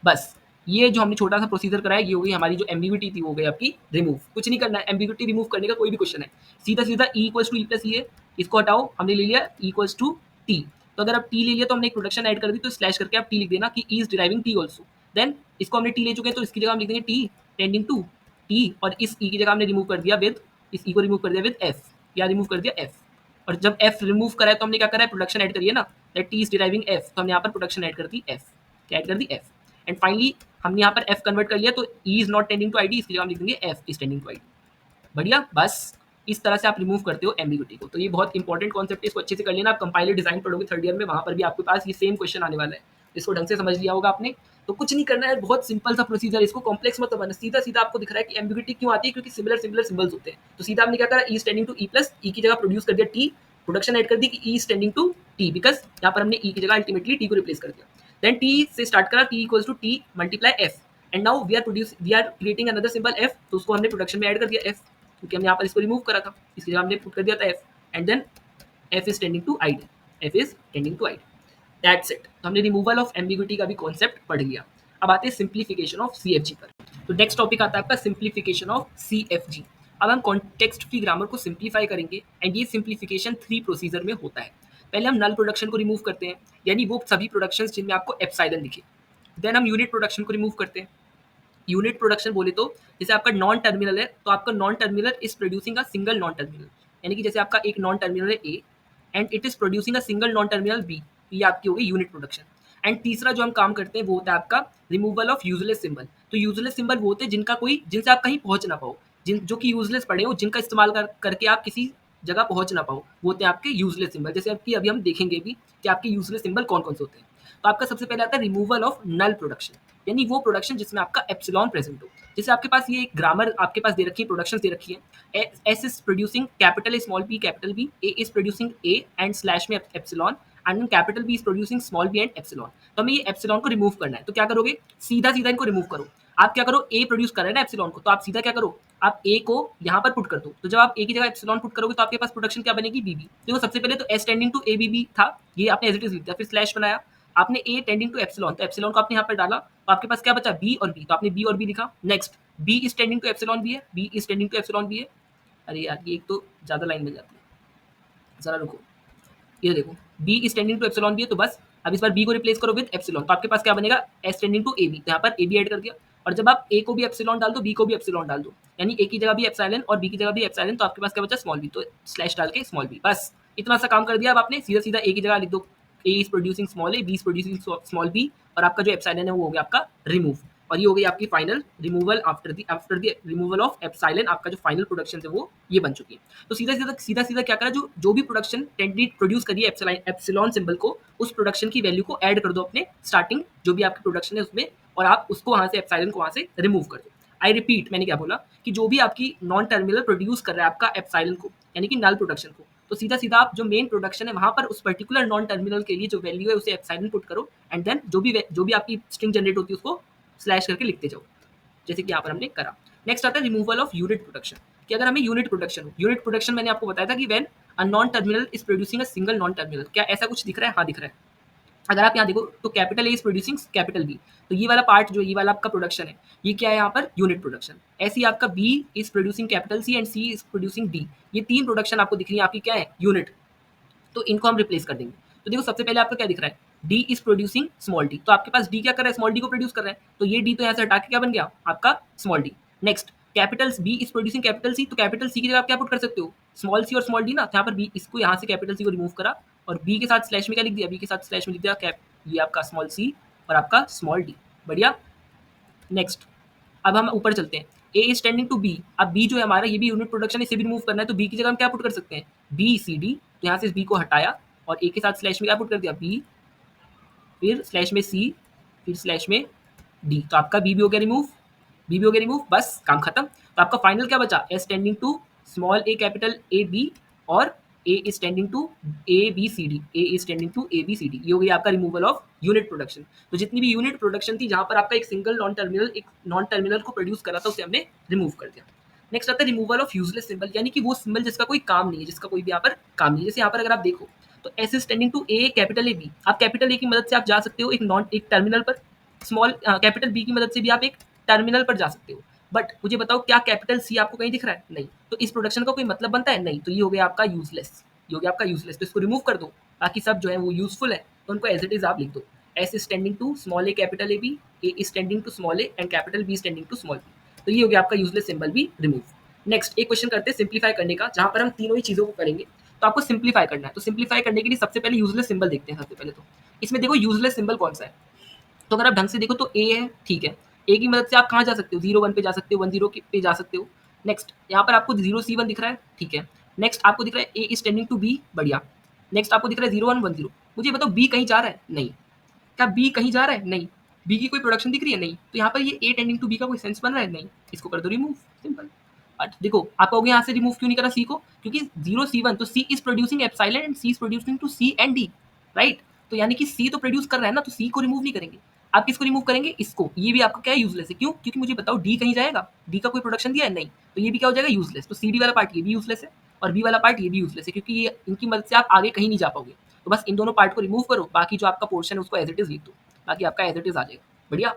बस ये जो हमने छोटा सा प्रोसीजर कराया ये हो गई हमारी जो एम्बिग्यूटी थी, वो हो गई आपकी रिमूव। कुछ नहीं करना है, एम्बिग्यूटी रिमूव करने का कोई भी क्वेश्चन है, सीधा सीधा E equals to E plus E है, इसको हटाओ, हमने ले लिया ई इक्वल्स टू टी। तो अगर आप टी ले लिया तो हमने एक प्रोडक्शन ऐड कर दी, तो स्लैश करके आप टी लिख देना कि E is deriving T also. Then इसको हमने टी ले चुके हैं तो इसकी जगह हम लिख देंगे टी टेंडिंग टू टी, और इस ई की जगह हमने रिमूव कर दिया विद, इस ई को रिमूव कर दिया विद एफ, या रिमूव कर दिया एफ। और जब एफ रिमूव करा है तो हमने क्या करा है, प्रोडक्शन ऐड करिए ना, that T is deriving F, तो हमने यहाँ पर प्रोडक्शन ऐड कर दी एफ, क्या ऐड कर दी एफ। एंड फाइनली हमने यहाँ पर एफ कन्वर्ट कर लिया, तो E is not tending to ID, इसके लिए हम लिख देंगे F is tending to ID. बढ़िया, बस इस तरह से आप रिमूव करते हो एम्बिग्यूटी को। तो ये बहुत इंपॉर्टेंट कॉन्सेप्ट है, इसको अच्छे से कर लेना। आप कंपाइलर डिजाइन पढ़ोगे थर्ड ईयर में, वहाँ पर भी आपके पास ये सेम क्वेश्चन आने वाला है, इसको ढंग से समझ लिया होगा आपने। तो कुछ नहीं करना है, बहुत सिंपल सा प्रोसीजर, इसको कॉम्प्लेक्स मत बनाना, सीधा सीधा आपको दिख रहा है कि एम्बिग्यूटी क्यों आती है, क्योंकि सिमिलर सिमिलर सिंबल्स होते हैं। तो सीधा हमने क्या करा, ई स्टैंडिंग टू ई प्लस ई की जगह प्रोड्यूस कर दिया टी, प्रोडक्शन ऐड कर दी कि ई स्टैंडिंग टू टी, बिकॉज यहाँ पर हमने ई की जगह अल्टीमेटली टी को रिप्लेस कर दिया। देन टी से स्टार्ट करा, T equals to T multiply F, and now we are creating another symbol F, तो उसको हमने प्रोडक्शन में ऐड कर दिया एफ, क्योंकि हमने यहाँ पर इसको रिमूव करा था, इसकी जगह हमने पुट कर दिया था F, and then F is tending to ID, F is tending to ID, that's it. तो हमने रिमूवल ऑफ एम्बिग्यूटी का भी कॉन्सेप्ट पढ़ लिया। अब आते हैं सिंप्लीफिकेशन ऑफ सीएफजी पर। तो नेक्स्ट टॉपिक आता है आपका सिंप्लीफिकेशन ऑफ सीएफजी। अब हम कॉन्टेक्स्ट फ्री ग्रामर को सिंप्लीफाई करेंगे, एंड ये सिंप्लीफिकेशन 3 प्रोसीजर में होता है। पहले हम नल प्रोडक्शन को रिमूव करते हैं, यानी वो सभी प्रोडक्शंस जिनमें आपको एप्सिलॉन दिखे। देन हम यूनिट प्रोडक्शन को रिमूव करते हैं। यूनिट प्रोडक्शन बोले तो जैसे आपका नॉन टर्मिनल है, तो आपका non terminal is producing a single non terminal, यानी कि जैसे आपका एक नॉन टर्मिनल है A and it is producing a single non terminal B, ये आपकी होगी यूनिट प्रोडक्शन। एंड तीसरा जो हम काम करते हैं वो होता है आपका रिमूवल ऑफ यूजलेस सिंबल। तो यूजलेस सिंबल वो होते हैं जिनका कोई, जिनसे आप कहीं पहुंच ना पाओ, जिन जो कि यूजलेस पड़े हो, जिनका इस्तेमाल करके आप किसी जगह पहुंच ना पाओ, वो होते हैं आपके यूजलेस सिंबल। जैसे आपकी अभी हम देखेंगे भी कि आपके यूजलेस सिंबल कौन कौन से होते हैं। तो आपका सबसे पहले आता है रिमूवल ऑफ नल प्रोडक्शन, यानी वो प्रोडक्शन जिसमें आपका एप्सिलॉन प्रेजेंट हो। जैसे आपके पास ये एक ग्रामर आपके पास दे रखी है, प्रोडक्शन दे रखी है, S is producing capital small P capital B, A is producing A and slash में epsilon, and capital B is producing small B and epsilon. तो हमें ये एप्सिलॉन को रिमूव करना है, तो क्या करोगे, सीधा सीधा इनको रिमूव करो। आप क्या करो, ए प्रोड्यूस कर रहे हैं ना एप्सिलॉन को, तो आप सीधा क्या करो, आप ए को यहाँ पर पुट कर दो। तो जब आप ए की जगह एप्सिलॉन पुट करोगे तो आपके पास प्रोडक्शन क्या बनेगी, बीबी। देखो सबसे पहले तो S tending to A B B था, ये आपने एज इट इज लिख दिया, फिर स्लैश बनाया, आपने ए टेंडिंग टू एप्सिलॉन, तो एप्सिलॉन को आपने यहाँ पर डाला, तो आपके पास क्या बचा, बी और बी, तो आपने बी और बी लिखा। Next B is tending to epsilon B है, B is tending to epsilon B है। अरे यार ये एक तो ज़्यादा लाइन मिल जाती है, जरा रुको, ये देखो B is tending to epsilon B है, तो बस अब इस बार बी को रिप्लेस करो विद एप्सिलॉन, तो आपके पास क्या बनेगा, S tending to A B, तो यहाँ पर ए बी ऐड कर दिया। और जब आप ए को भी एप्सिलॉन डाल दो, बी को भी एप्सिलॉन डाल दो, यानी ए की जगह भी एप्सिलॉन और बी की जगह भी एप्सिलॉन, तो आपके पास क्या बचा स्मॉल बी, तो स्लैश डाल के स्मॉल बी, बस इतना सा काम कर दिया। अब आपने सीधा सीधा ए की जगह लिख दो A is producing small A, B is producing small B, और आपका जो एप्सिलॉन है वो हो गया आपका रिमूव, और ये हो गई आपकी final removal after the removal of epsilon. आपका जो फाइनल प्रोडक्शन है वो ये बन चुकी है। तो सीधा सीधा क्या करा, जो भी प्रोडक्शन टेंडेड प्रोड्यूस करिए एप्सिलॉन सिंबल को, उस प्रोडक्शन की वैल्यू को ऐड कर दो अपने स्टार्टिंग जो भी आपकी प्रोडक्शन है उसमें, और आप उसको वहां से एप्सिलॉन को वहां से रिमूव कर दो। आई रिपीट, मैंने क्या बोला कि जो भी आपकी नॉन टर्मिनल प्रोड्यूस कर रहा है आपका एप्सिलॉन को, यानी कि नल प्रोडक्शन को, तो सीधा सीधा आप जो मेन प्रोडक्शन है वहां पर उस पर्टिकुलर नॉन टर्मिनल के लिए जो वैल्यू है उसे एप्सिलॉन पुट करो, एंड देन जो भी आपकी स्ट्रिंग जनरेट होती है उसको स्लैश करके लिखते जाओ, जैसे कि यहाँ पर हमने करा। नेक्स्ट आता है रिमूवल ऑफ यूनिट प्रोडक्शन, कि अगर हमें यूनिट प्रोडक्शन मैंने आपको बताया था कि when a non terminal is producing a single non terminal, क्या ऐसा कुछ दिख रहा है? हाँ दिख रहा है। अगर आप यहाँ देखो तो capital A is producing capital B, तो ये वाला पार्ट जो ये वाला आपका प्रोडक्शन है ये क्या है यहाँ पर? Unit production. ऐसे ही आपका B is producing capital C and C is producing D, ये तीन प्रोडक्शन आपको दिख रही है आपकी क्या है? यूनिट। तो इनको हम रिप्लेस कर देंगे। तो देखो सबसे पहले आपका क्या दिख रहा है? D is producing small D, तो आपके पास डी क्या कर रहा है? स्मॉल डी को प्रोड्यूस कर रहा है, तो ये डी तो यहाँ से हटा के क्या बन गया आपका? Small D. Next capital B is producing capital C, तो कैपिटल सी की जगह आप क्या पुट कर सकते हो? स्मॉल सी और स्मॉल डी ना, तो यहाँ पर बी, इसको यहाँ से कैपिटल सी को रिमूव करा और बी के साथ स्लैश में क्या लिख दिया? बी के साथ स्लैश में लिख दिया कैप, ये आपका स्मॉल सी और आपका स्मॉल डी। बढ़िया। नेक्स्ट अब हम ऊपर चलते हैं। ए इज टेंडिंग टू बी, अब बी जो है हमारा ये भी यूनिट प्रोडक्शन है, इसे भी रिमूव करना है, तो बी की जगह हम क्या पुट कर सकते हैं? बी सी डी, तो यहाँ से बी को हटाया और ए के साथ स्लैश में क्या पुट कर दिया? बी, फिर स्लैश में सी, फिर स्लैश में डी, तो आपका बी भी हो गया रिमूव, बी भी हो गया रिमूव, बस काम खत्म। तो आपका फाइनल क्या बचा? S tending to small A capital A B, और A is tending to A B C D, A is tending to A B C D, ये हो गई आपका रिमूवल ऑफ यूनिट प्रोडक्शन। तो जितनी भी यूनिट प्रोडक्शन थी जहां पर आपका एक सिंगल नॉन टर्मिनल को प्रोड्यूस करा था उसे हमने रिमूव कर दिया। नेक्स्ट आता है रिमूवल ऑफ यूजलेस सिंबल, यानी कि वो सिंबल जिसका कोई काम नहीं है, जिसका कोई भी यहाँ पर काम नहीं है। जैसे यहाँ पर अगर आप देखो तो S is tending to A capital A B, आप कैपिटल ए की मदद से आप जा सकते हो एक टर्मिनल पर, स्मॉल कैपिटल बी की मदद से भी आप एक टर्मिनल पर जा सकते हो। बट मुझे बताओ क्या कैपिटल सी आपको कहीं दिख रहा है? नहीं, तो इस प्रोडक्शन का कोई मतलब बनता है? नहीं, तो ये हो गया आपका यूजलेस, ये हो गया आपका यूजलेस, तो इसको रिमूव कर दो, बाकी सब जो है वो यूजफुल है, तो उनको एज इट इज आप लिख दो। S is tending to small A capital A B, A is tending to small A and capital B is tending to small B, तो ये हो गया आपका यूजलेस सिंबल भी रिमूव। नेक्स्ट एक क्वेश्चन करते हैं सिंप्लीफाई करने का, जहां पर हम तीनों ही चीजों को करेंगे। तो आपको सिंप्लीफाई करना है, तो सिंप्लीफाई करने के लिए सबसे पहले यूजलेस सिंबल देखते हैं। सबसे पहले तो इसमें देखो यूजलेस सिंबल कौन सा है, तो अगर आप ढंग से देखो तो ए है, ठीक है। ए की मदद से आप कहाँ जा सकते हो? 0 1 पे जा सकते हो, 1 0 पे जा सकते हो। नेक्स्ट यहाँ पर आपको 0 C 1 दिख रहा है, ठीक है। नेक्स्ट आपको दिख रहा है A is tending to B, बढ़िया। नेक्स्ट आपको दिख रहा है 0 1 1 0, मुझे बताओ बी कहीं जा रहा है? नहीं। क्या बी कहीं जा रहा है? नहीं। बी की कोई प्रोडक्शन दिख रही है? नहीं। तो यहाँ पर ये ए टेंडिंग टू बी का कोई सेंस बन रहा है? नहीं। इसको कर दो रिमूव, सिंपल। बट देखो आप कहोगे यहाँ से रिमूव क्यों नहीं करा सी को? क्योंकि 0 C 1, तो C is producing epsilon and C is producing to C and D, right. तो यानी कि सी तो प्रोड्यूस कर रहा है ना, तो सी को रिमूव नहीं करेंगे। आप किसको रिमूव करेंगे? इसको। ये भी आपका क्या है? यूजलेस है। क्यों? क्योंकि मुझे बताओ डी कहीं जाएगा? डी का कोई प्रोडक्शन दिया है? नहीं, तो ये भी क्या हो जाएगा? यूजलेस। तो सी डी वाला पार्ट ये भी यूजलेस है और बी वाला पार्ट ये भी यूजलेस है, क्योंकि ये इनकी मदद से आप आगे कहीं नहीं जा पाओगे। तो बस इन दोनों पार्ट को रिमूव करो, बाकी जो आपका पोर्शन है उसको एज इट इज लिख दो, बाकी आपका एज इट इज आ जाएगा। बढ़िया।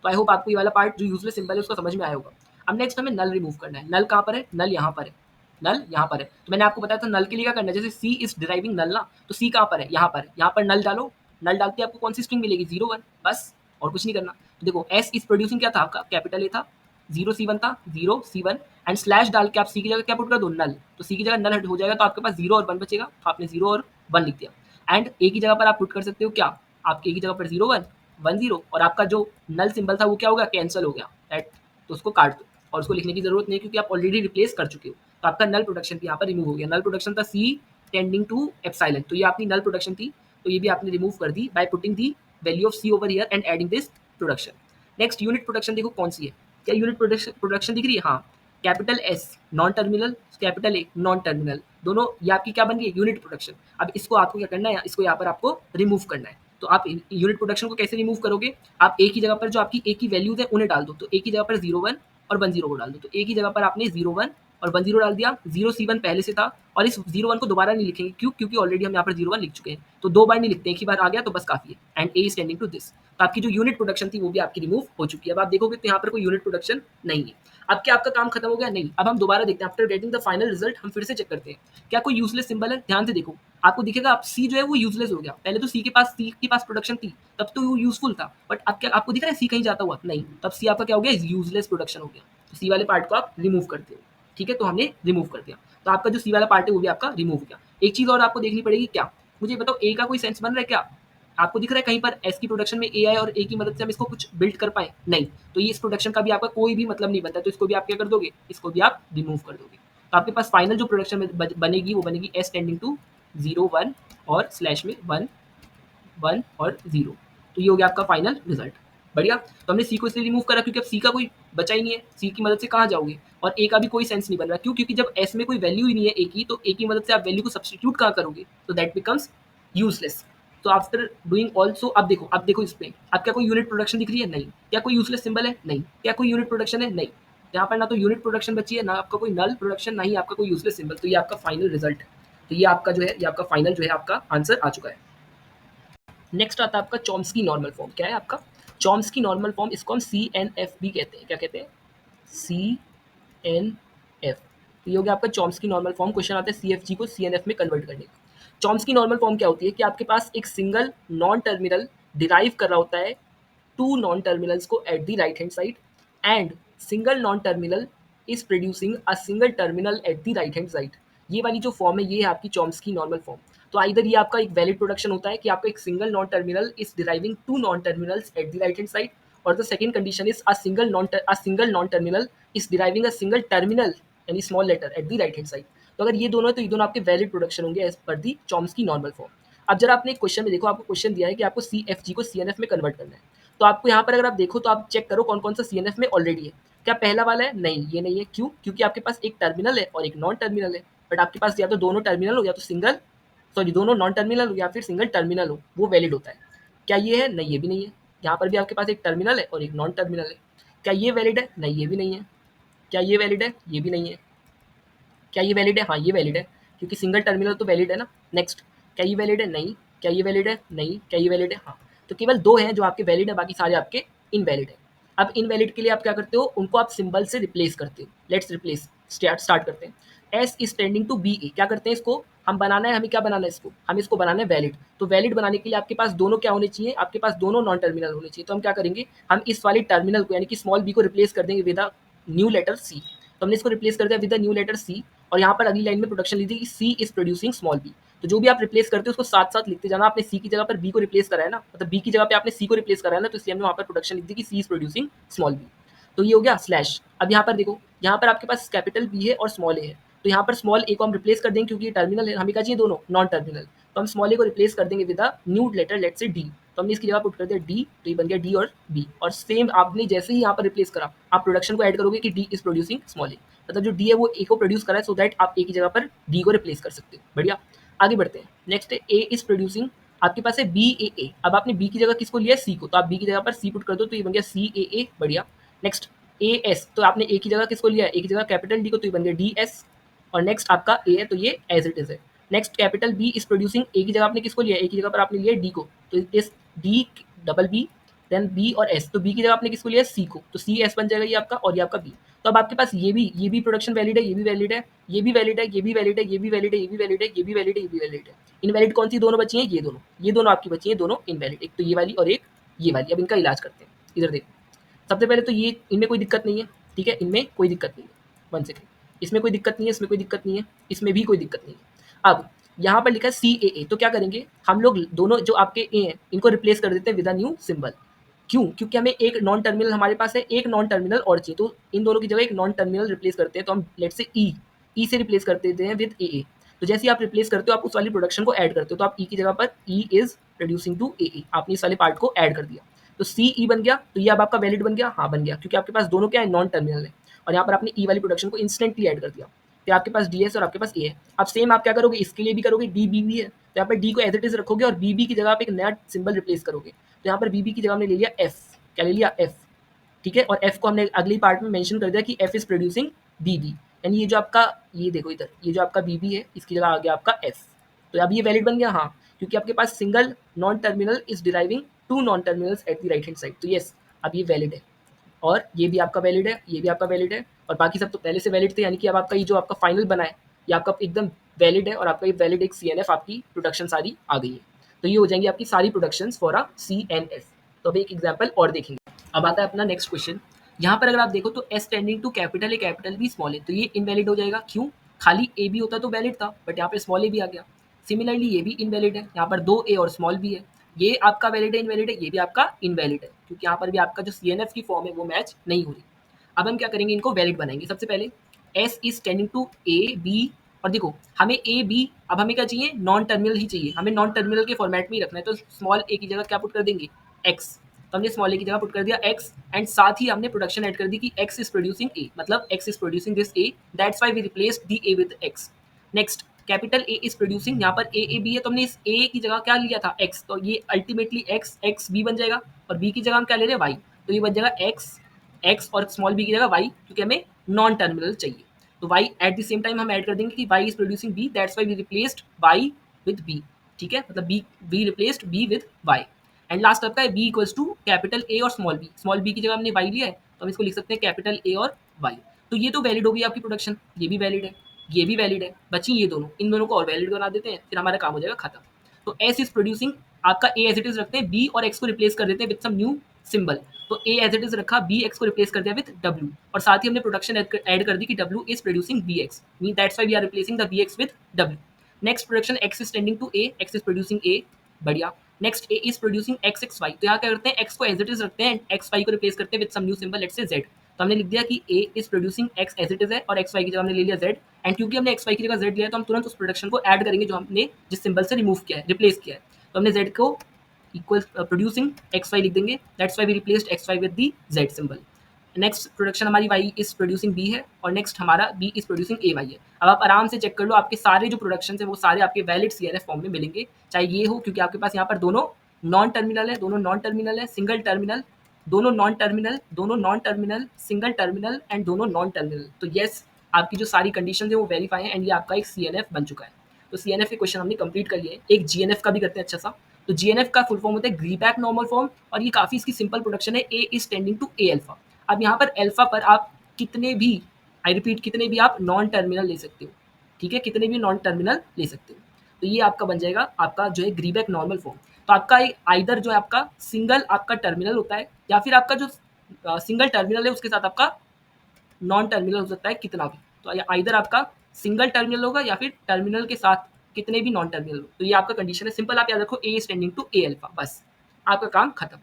तो आई होप आपको ये वाला पार्ट जो यूजलेस सिंबल है उसका समझ में आया होगा। अब नेक्स्ट हमें नल रिमूव करना है। नल कहाँ पर है? नल यहाँ पर है, नल यहाँ पर है। तो मैंने आपको बताया था नल के लिए क्या करना है, जैसे सी इज डिराइविंग नल ना, तो सी कहाँ पर है? यहाँ पर है। यहाँ पर नल डालो, नल डालते आपको कौन सी स्ट्रिंग मिलेगी? 0 1, बस और कुछ नहीं करना। तो देखो एस इज प्रोड्यूसिंग क्या था आपका? कैपिटल ए था, 0 C 1 था, 0 C 1 एंड स्लैश डाल के आप सी की जगह क्या पुट कर दो? नल। तो सी की जगह नल हट हो जाएगा, तो आपके पास 0 और 1 बचेगा, तो आपने 0 और 1 लिख दिया। एंड ए की जगह पर आप पुट कर सकते हो क्या? आप ए की जगह पर 0 1 1 0, और आपका जो नल सिंबल था वो क्या हो गया? कैंसिल हो गया, राइट। तो उसको काट दो और उसको लिखने की जरूरत नहीं, क्योंकि आप ऑलरेडी रिप्लेस कर चुके हो। तो आपका नल प्रोडक्शन भी यहाँ पर रिमूव हो गया। नल प्रोडक्शन था सी टेंडिंग टू एप्सिलॉन, तो ये आपकी नल प्रोडक्शन थी, तो ये भी आपने रिमूव कर दी by putting the value of C over here and adding this production. Next unit production देखो कौन सी है? क्या यूनिट प्रोडक्शन दिख रही है? हाँ, capital S non terminal, capital a non terminal, दोनों ये आपकी क्या बन गई? Unit production. अब इसको आपको क्या करना है? इसको यहाँ पर आपको रिमूव करना है। तो आप यूनिट प्रोडक्शन को कैसे रिमूव करोगे? आप ए की जगह पर जो आपकी ए की वैल्यूज है उन्हें डाल दो, तो ए की जगह पर 0 1 और 1 0 को डाल दो। तो ए की जगह पर आपने 0 1 और 1 0 डाल दिया, 0 C1 पहले से था और इस 0 1 को दोबारा नहीं लिखेंगे, क्यों? क्योंकि ऑलरेडी हम यहाँ पर 0 1 लिख चुके हैं, तो 2 बार नहीं लिखते, एक ही बार आ गया तो बस काफ़ी है। And A is tending to this, तो आपकी जो यूनिट प्रोडक्शन थी वो भी आपकी रिमूव हो चुकी है। अब आप देखोगे तो यहाँ पर कोई यूनिट प्रोडक्शन नहीं है। अब क्या आपका काम खत्म हो गया? नहीं। अब हम दोबारा देखते हैं, after getting the final result हम फिर से चेक करते हैं क्या कोई यूजलेस सिंबल है। ध्यान से देखो, आपको दिखेगा आप सी जो है वो यूजलेस हो गया। पहले तो सी के पास प्रोडक्शन थी, तब तो वो यूजफुल था, बट अब क्या आपको दिख रहा है सी कहीं जाता हुआ? नहीं, तब सी आपका क्या हो गया? यूजलेस प्रोडक्शन हो गया। तो सी वाले पार्ट को आप रिमूव करते हो, ठीक है, तो हमने रिमूव कर दिया, तो आपका जो सी वाला पार्ट है वो भी आपका रिमूव हो गया। एक चीज और आपको देखनी पड़ेगी, क्या मुझे बताओ, ए का कोई सेंस बन रहा है क्या? आपको दिख रहा है कहीं पर एस की प्रोडक्शन में ए आए और ए की मदद से हम इसको कुछ बिल्ड कर पाए? नहीं, तो ये इस प्रोडक्शन का भी आपका कोई भी मतलब नहीं बनता, तो इसको भी आप क्या कर दोगे? इसको भी आप रिमूव कर दोगे। तो आपके पास फाइनल जो प्रोडक्शन में बनेगी वो बनेगी एस टेंडिंग टू 0 1 और स्लैश में 1 1 और 0। तो ये हो गया आपका फाइनल रिजल्ट। बढ़िया। तो हमने सी को इसलिए रिमूव करा क्योंकि अब सी का कोई बचा ही नहीं है, सी की मदद से कहाँ जाओगे? और ए का भी कोई सेंस नहीं बन रहा, क्यों? क्योंकि जब एस में कोई वैल्यू ही नहीं है ए की, तो ए की मदद से आप वैल्यू को सब्सटीट्यूट कहाँ करोगे? तो दैट बिकम्स यूजलेस। तो आफ्टर डूइंग ऑल्सो, अब देखो इस पे, अब क्या कोई यूनिट प्रोडक्शन दिख रही है? नहीं। क्या कोई यूजलेस सिंबल है? नहीं। क्या कोई यूनिट प्रोडक्शन है? नहीं। यहाँ पर ना तो यूनिट प्रोडक्शन बची है, ना आपका कोई नल प्रोडक्शन, ना ही आपका कोई यूजलेस सिंबल। तो ये आपका फाइनल रिजल्ट है। तो ये आपका जो है, ये आपका फाइनल जो है आपका आंसर आ चुका है। नेक्स्ट आता है आपका चॉम्स्की नॉर्मल फॉर्म। क्या है आपका चॉम्स्की नॉर्मल फॉर्म? इसको हम CNF भी कहते हैं। क्या कहते हैं? CNF। तो ये हो गया आपका चॉम्स्की नॉर्मल फॉर्म। क्वेश्चन आता है CFG को CNF में कन्वर्ट करने का। चॉम्स्की नॉर्मल फॉर्म क्या होती है कि आपके पास एक सिंगल नॉन टर्मिनल डिराइव कर रहा होता है टू नॉन टर्मिनल्स को eight the right hand side, and single non terminal is producing a single terminal eight the right hand side. ये वाली जो फॉर्म है ये है आपकी चॉम्स्की नॉर्मल फॉर्म। तो आइदर ये आपका एक वैलिड प्रोडक्शन होता है कि आपका एक single non terminal is deriving to non terminals at the right hand side, और the second condition is a single non terminal is deriving a single terminal यानी small letter at the right hand side. तो अगर ये दोनों है तो ये दोनों आपके वैलिड प्रोडक्शन होंगे एज पर दी चॉम्स्की नॉर्मल फॉर्म। अब जरा आपने एक क्वेश्चन में देखो, आपको क्वेश्चन दिया है कि आपको CFG को CNF में कन्वर्ट करना है। तो आपको यहाँ पर अगर आप देखो तो आप चेक करो कौन कौन सा CNF में ऑलरेडी है। क्या पहला वाला है? नहीं, ये नहीं है। क्यों? क्योंकि आपके पास एक टर्मिनल है और एक नॉन टर्मिनल है, बट आपके पास या तो दोनों टर्मिनल हो या तो सिंगल, सॉरी दोनों नॉन टर्मिनल हो या फिर सिंगल टर्मिनल हो, वो वैलिड होता है। क्या ये है? नहीं, ये भी नहीं है। यहाँ पर भी आपके पास एक टर्मिनल है और एक नॉन टर्मिनल है। क्या ये वैलिड है? नहीं, ये भी नहीं है। क्या ये वैलिड है? ये भी नहीं है। क्या ये वैलिड है? हाँ, ये वैलिड है, क्योंकि सिंगल टर्मिनल तो वैलिड है ना। नेक्स्ट, क्या ये वैलिड है? नहीं। क्या ये वैलिड है? नहीं। क्या ये वैलिड है? हाँ। तो केवल दो हैं जो आपके वैलिड है, बाकी सारे आपके इनवैलिड है। अब इनवैलिड के लिए आप क्या करते हो? उनको आप सिंबल से रिप्लेस करते हो। लेट्स रिप्लेस, स्टार्ट करते हैं। S is tending to B A. क्या करते हैं? इसको हम बनाना है, हमें क्या बनाना है? इसको हमें इसको बनाना है वैलिड। तो वैलिड बनाने के लिए आपके पास दोनों क्या होने चाहिए? आपके पास दोनों नॉन टर्मिनल होने चाहिए। तो हम क्या करेंगे? हम इस वाले टर्मिनल को यानी कि स्मॉल बी को रिप्लेस कर देंगे विद अ न्यू लेटर सी। तो हमने इसको रिप्लेस कर दिया विद द न्यू लेटर सी, और यहाँ पर अगली लाइन में प्रोडक्शन ली थी कि C is producing small B. तो जो भी आप रिप्लेस करते हो उसको साथ साथ लिखते जाना। आपने सी की जगह पर बी को रिप्लेस करा है ना, मतलब बी की जगह पे आपने सी को रिप्लेस करा है ना, तो इसलिए हमने वहाँ पर प्रोडक्शन लिख दी कि C is producing small B. तो ये हो गया स्लैश। अब यहाँ पर देखो, यहाँ पर आपके पास कैपिटल बी है और स्मॉल ए है, तो यहाँ पर स्मॉल ए को हम रिप्लेस कर देंगे क्योंकि ये टर्मिनल है, हमें क्या चाहिए? दोनों नॉन टर्मिनल। तो हम स्मॉल ए को रिप्लेस कर देंगे with a new letter, let's say D. तो हमने इसकी जगह पुट कर दिया डी, तो ये बन गया डी और बी। और सेम आपने जैसे ही यहाँ पर रिप्लेस करा, आप प्रोडक्शन को ऐड करोगे कि डी इज प्रोड्यूसिंग स्मॉल ए, मतलब जो डी है वो ए को प्रोड्यूस करा है, सो दैट आप ए की जगह पर डी को रिप्लेस कर सकते हो। बढ़िया, आगे बढ़ते हैं। नेक्स्ट है ए इज प्रोड्यूसिंग, आपके पास है बी ए ए। अब आपने बी की जगह किसको लिया? सी को, तो आप बी की जगह पर सी पुट कर दो, तो ये बन गया सी ए ए। बढ़िया। नेक्स्ट ए एस, तो आपने ए की जगह किसको लिया? ए की जगह कैपिटल डी को, तो ये बन गया डी एस। और नेक्स्ट आपका ए है, तो ये एज इट इज है। Next capital B is producing, A की जगह आपने किसको लिया? ए की जगह पर आपने लिया डी को, तो इस D double B then B और एस, तो बी की जगह आपने किसको लिया? सी को, तो सी एस बन जाएगा ये आपका, और ये आपका बी। तो अब आपके पास ये भी प्रोडक्शन वैलिड है, ये भी वैलिड है, ये भी वैलिड है, ये भी वैलिड है, ये भी वैलिड है, ये भी वैलिड है, ये भी वैलिड है, ये भी वैलिड है। इनवैलिड कौन सी दोनों बची हैं? ये दोनों आपकी बची हैं, दोनों इनवैलिड, एक तो ये वाली और एक ये वाली। अब इनका इलाज करते हैं। इधर देखो, सबसे पहले तो ये इनमें कोई दिक्कत नहीं है, ठीक है, इनमें कोई दिक्कत नहीं है। 1 सेकेंड, इसमें कोई दिक्कत नहीं है, इसमें कोई दिक्कत नहीं है, इसमें भी कोई दिक्कत नहीं है। अब यहाँ पर लिखा है सी ए ए, तो क्या करेंगे हम लोग? दोनों जो आपके ए हैं इनको रिप्लेस कर देते हैं विद अ न्यू सिंबल। क्यों? क्योंकि हमें एक नॉन टर्मिनल हमारे पास है, एक नॉन टर्मिनल और चाहिए, तो इन दोनों की जगह एक नॉन टर्मिनल रिप्लेस करते हैं। तो हम लेट से ई से रिप्लेस कर देते हैं विद ए ए। तो जैसे ही आप रिप्लेस करते हो आप उस वाली प्रोडक्शन को ऐड करते हो, तो आप ई की जगह पर ई इज प्रोड्यूसिंग टू ए ए, आपने इस वाले पार्ट को ऐड कर दिया, तो सी ई बन गया। तो ये अब आपका वैलिड बन गया। हाँ, बन गया, क्योंकि आपके पास दोनों क्या है? नॉन टर्मिनल है, और यहाँ पर आपने ई वाली प्रोडक्शन को इंस्टेंटली ऐड कर दिया। तो आपके पास डी एस और आपके पास ए है। अब सेम आप क्या करोगे? इसके लिए भी करोगे, डी बी बी है, तो यहाँ पर डी को एज इट इज रखोगे और बी बी की जगह आप एक नया सिंबल रिप्लेस करोगे। तो यहाँ पर बी बी की जगह हमने ले लिया एफ। क्या ले लिया? एफ। ठीक है, और एफ को हमने अगली पार्ट में मेंशन कर दिया कि F is producing B B. And ये जो आपका, ये देखो इधर, ये जो आपका बी बी है, इसकी जगह आ गया आपका एफ। तो अब ये वैलिड बन गया, हाँ, क्योंकि आपके पास single non terminal is deriving to non terminals at the right hand side, तो यस अब ये वैलिड है। और ये भी आपका वैलिड है, ये भी आपका वैलिड है, और बाकी सब तो पहले से वैलिड थे, यानी कि अब आपका ये जो आपका फाइनल बना है ये आपका एकदम वैलिड है, और आपका ये वैलिड एक सी एन एफ आपकी प्रोडक्शन सारी आ गई है। तो ये हो जाएंगी आपकी सारी production for a C N F. तो अब एक एग्जाम्पल और देखेंगे। अब आता है अपना नेक्स्ट क्वेश्चन। यहाँ पर अगर आप देखो तो S tending to capital A capital B small A, तो ये इनवैलिड हो जाएगा। क्यों? खाली ए बी होता तो वैलिड था, बट यहाँ पे स्मॉल ए भी आ गया। सिमिलरली ये भी इनवैलिड है, यहाँ पर दो ए और स्मॉल बी है, ये आपका वैलिड है इनवैलिड है, ये भी आपका इनवैलिड है, क्योंकि यहाँ पर भी आपका जो सी एन एफ की फॉर्म है वो मैच नहीं हो रही। अब हम क्या करेंगे, इनको वैलिड बनाएंगे। सबसे पहले S is tending to A B, और देखो हमें ए बी, अब हमें क्या चाहिए, नॉन टर्मिनल ही चाहिए, हमें नॉन टर्मिनल के फॉर्मेट में ही रखना है, तो स्मॉल ए की जगह क्या पुट कर देंगे, एक्स। तो हमने स्मॉल ए की जगह पुट कर दिया एक्स, एंड साथ ही हमने प्रोडक्शन ऐड कर दी कि एक्स इज प्रोड्यूसिंग ए, मतलब X is producing this A, that's why we replaced the A with X. Next capital A is producing, यहाँ पर ए बी है, तो हमने इस ए की जगह क्या लिया था, एक्स, तो ये अल्टीमेटली एक्स एक्स बी बन जाएगा, और बी की जगह हम क्या ले रहे हैं, वाई, तो ये बन जाएगा एक्स एक्स और स्मॉल बी की जगह वाई, क्योंकि हमें नॉन टर्मिनल चाहिए। तो Y at the same time हम ऐड कर देंगे कि Y is producing B, that's why we replaced Y with B. ठीक है, मतलब B, we replaced B with Y. And last आपका है B equals to capital A और स्मॉल बी की जगह हमने वाई लिया है, तो हम इसको लिख सकते हैं कैपिटल ए और वाई। तो ये तो वैलिड होगी आपकी प्रोडक्शन, ये भी वैलिड है, ये भी वैलिड है, बची ये दोनों, इन दोनों को और वैलिड बना देते हैं, फिर हमारा काम हो जाएगा खत्म। तो एस इज प्रोड्यूसिंग, आपका ए एज इट इज रखते हैं, बी और एक्स को रिप्लेस कर देते हैं विद सम न्यू सिंबल, तो ए एज इट इज रखा, बी एक्स को रिप्लेस कर दिया विद डब्ल्यू, और साथ ही हमने प्रोडक्शन ऐड कर दी कि W is producing B X, mean that's why we are replacing the B X with W. Next production X is tending to A, X is producing A, बढ़िया। Next A is producing X X Y, तो यहाँ क्या करते हैं, x को as it is रखते हैं, x Y को रिप्लेस करते हैं with some new symbol, let's say Z. तो हमने लिख दिया कि A is producing X as it is है, और एक्स वाई की जगह हमने ले लिया जेड, एंड क्योंकि हमने एक्स वाई की जगह जेड लिया तो हम तुरंत उस प्रोडक्शन को ऐड करेंगे जो हमने जिस सिंबल से रिमूव किया है, रिप्लेस किया है। तो हमने जेड को इक्वल प्रोड्यूसिंग एक्स वाई लिख देंगे, that's why we replaced X Y with the Z symbol. Next production हमारी वाई इज प्रोड्यूसिंग बी है, और नेक्स्ट हमारा B is producing A Y है। अब आप आराम से चेक कर लो, आपके सारे जो प्रोडक्शन है वो सारे आपके valid C N F form में मिलेंगे, चाहे ये हो, क्योंकि आपके पास यहाँ पर दोनों नॉन टर्मिनल है, दोनों नॉन टर्मिनल है, सिंगल टर्मिनल, दोनों नॉन टर्मिनल, दोनों non terminal, single terminal, and दोनों नॉन टर्मिनल। तो येस, आपकी जो सारी कंडीशन है वो वेरीफाई है, एंड ये आपका एक सी एन एफ बन चुका है। तो सी एन एफ के क्वेश्चन हमने कंप्लीट कर लिए। एक जी एन एफ का भी करते हैं अच्छा सा। तो जी एन एफ का फुल फॉर्म होता है ग्रीबैक नॉर्मल फॉर्म, और ये काफ़ी इसकी सिंपल प्रोडक्शन है, A is tending to A alpha. अब यहाँ पर अल्फा पर आप कितने भी, आई रिपीट, कितने भी आप नॉन टर्मिनल ले सकते हो, ठीक है, कितने भी नॉन टर्मिनल ले सकते हो। तो ये आपका बन जाएगा आपका जो है ग्रीबैक नॉर्मल फॉर्म। तो आपका आइदर जो है आपका सिंगल आपका टर्मिनल होता है, या फिर आपका जो सिंगल टर्मिनल है उसके साथ आपका नॉन टर्मिनल हो सकता है कितना भी। तो आइदर आपका सिंगल टर्मिनल होगा या फिर टर्मिनल के साथ कितने भी नॉन टर्मिनल हो। तो ये आपका कंडीशन है, सिंपल आप याद रखो, A is tending to A alpha, बस आपका काम खत्म।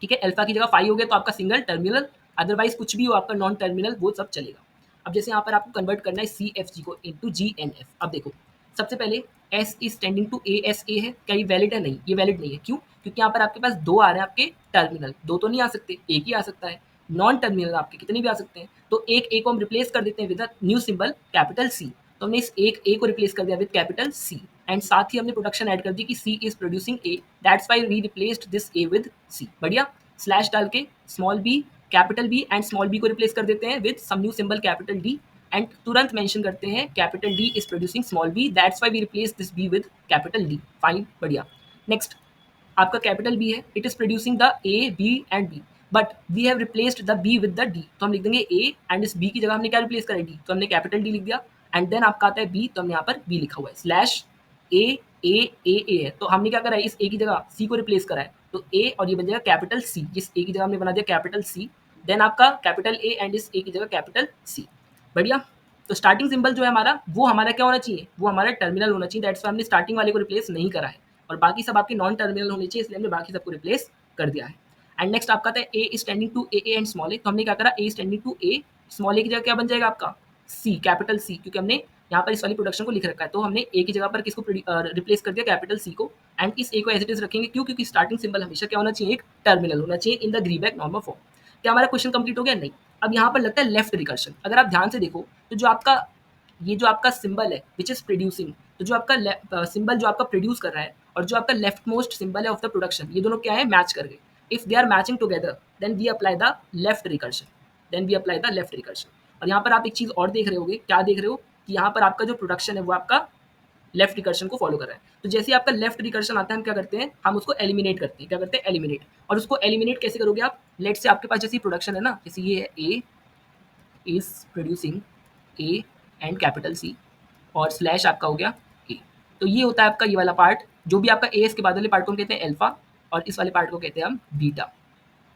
ठीक है, अल्फा की जगह फाई हो गया तो आपका सिंगल टर्मिनल, अदरवाइज कुछ भी हो आपका नॉन टर्मिनल, वो सब चलेगा। अब जैसे यहाँ पर आपको कन्वर्ट करना है सी एफ जी को इनटू जी एन एफ। अब देखो, सबसे पहले S is tending to A S A है, क्या ये वैलिड है? नहीं, ये वैलिड नहीं है। क्यों? क्योंकि यहाँ पर आपके पास दो आ रहे हैं आपके टर्मिनल, दो तो नहीं आ सकते, एक ही आ सकता है। नॉन टर्मिनल आपके कितने भी आ सकते हैं, तो एक ए को हम रिप्लेस कर देते हैं with new symbol capital C. तो हमने इस एक ए को रिप्लेस कर दिया विद कैपिटल सी, एंड साथ ही हमने प्रोडक्शन ऐड कर दी कि C is producing A, that's why we replaced this A with C. बढ़िया, स्लैश डाल के small B capital B and small B को रिप्लेस कर देते हैं with some new symbol capital D, and तुरंत मेंशन करते हैं capital D is producing small B, that's why we replace this B with capital D. Fine, बढ़िया। Next आपका capital B है, it is producing the A B and B, but we have replaced the B with the D, तो हम लिख देंगे ए, and इस B की जगह हमने क्या रिप्लेस करा, डी, तो हमने कैपिटल डी लिख दिया। एंड देन आपका आता है बी, तो हमने यहाँ पर बी लिखा हुआ है, स्लैश ए ए ए ए है, तो हमने क्या करा है, इस ए की जगह सी को रिप्लेस करा है, तो ए और ये बन जाएगा कैपिटल सी, जिस ए की जगह हमने बना दिया कैपिटल सी, देन आपका कैपिटल ए एंड इस ए की जगह कैपिटल सी। बढ़िया। तो स्टार्टिंग सिंबल जो है हमारा, वो हमारा क्या होना चाहिए, वो हमारा टर्मिनल होना चाहिए, दैट्स वाई हमने स्टार्टिंग वाले को रिप्लेस नहीं करा है, और बाकी सब आपके नॉन टर्मिनल होने चाहिए, इसलिए हमने बाकी सबको रिप्लेस कर दिया है। एंड नेक्स्ट आपका आता है A is tending to A and small A, तो हमने क्या करा, A is tending to A, small A की जगह क्या बन जाएगा आपका सी, कैपिटल सी, क्योंकि हमने यहाँ पर इस वाली प्रोडक्शन को लिख रखा है, तो हमने ए की जगह पर किसको रिप्लेस कर दिया, कैपिटल सी को, एंड इस ए को एज इट इज रखेंगे। क्यों? क्योंकि स्टार्टिंग सिंबल हमेशा क्या होना चाहिए, एक टर्मिनल होना चाहिए इन द ग्रीबैक नॉर्मल फॉर्म। क्या हमारा क्वेश्चन कंप्लीट हो गया? नहीं। अब यहाँ पर लगता है लेफ्ट रिकर्शन। अगर आप ध्यान से देखो तो जो आपका ये जो आपका सिंबल है विच इज प्रोड्यूसिंग, तो जो आपका सिंबल जो आपका प्रोड्यूस कर रहा है और जो आपका लेफ्ट मोस्ट सिंबल है ऑफ द प्रोडक्शन, ये दोनों क्या है, मैच कर गए। If they are matching together then we apply the left recursion, then we apply the left recursion. और यहाँ पर आप एक चीज़ और देख रहे होगे, क्या देख रहे हो कि यहाँ पर आपका जो प्रोडक्शन है वो आपका लेफ्ट रिकर्शन को फॉलो कर रहा है। तो जैसे ही आपका लेफ्ट रिकर्शन आता है, हम क्या करते हैं, हम उसको एलिमिनेट करते हैं। क्या करते हैं? एलिमिनेट। और उसको एलिमिनेट कैसे करोगे आप? लेट से आपके पास जैसे प्रोडक्शन है ना, जैसे ये है A is producing A and capital C और स्लैश आपका हो गया ए। तो ये होता है आपका ये वाला पार्ट, जो भी आपका ए इसके बाद वाले पार्ट को हम कहते हैं अल्फा और इस वाले पार्ट को कहते हैं हम बीटा।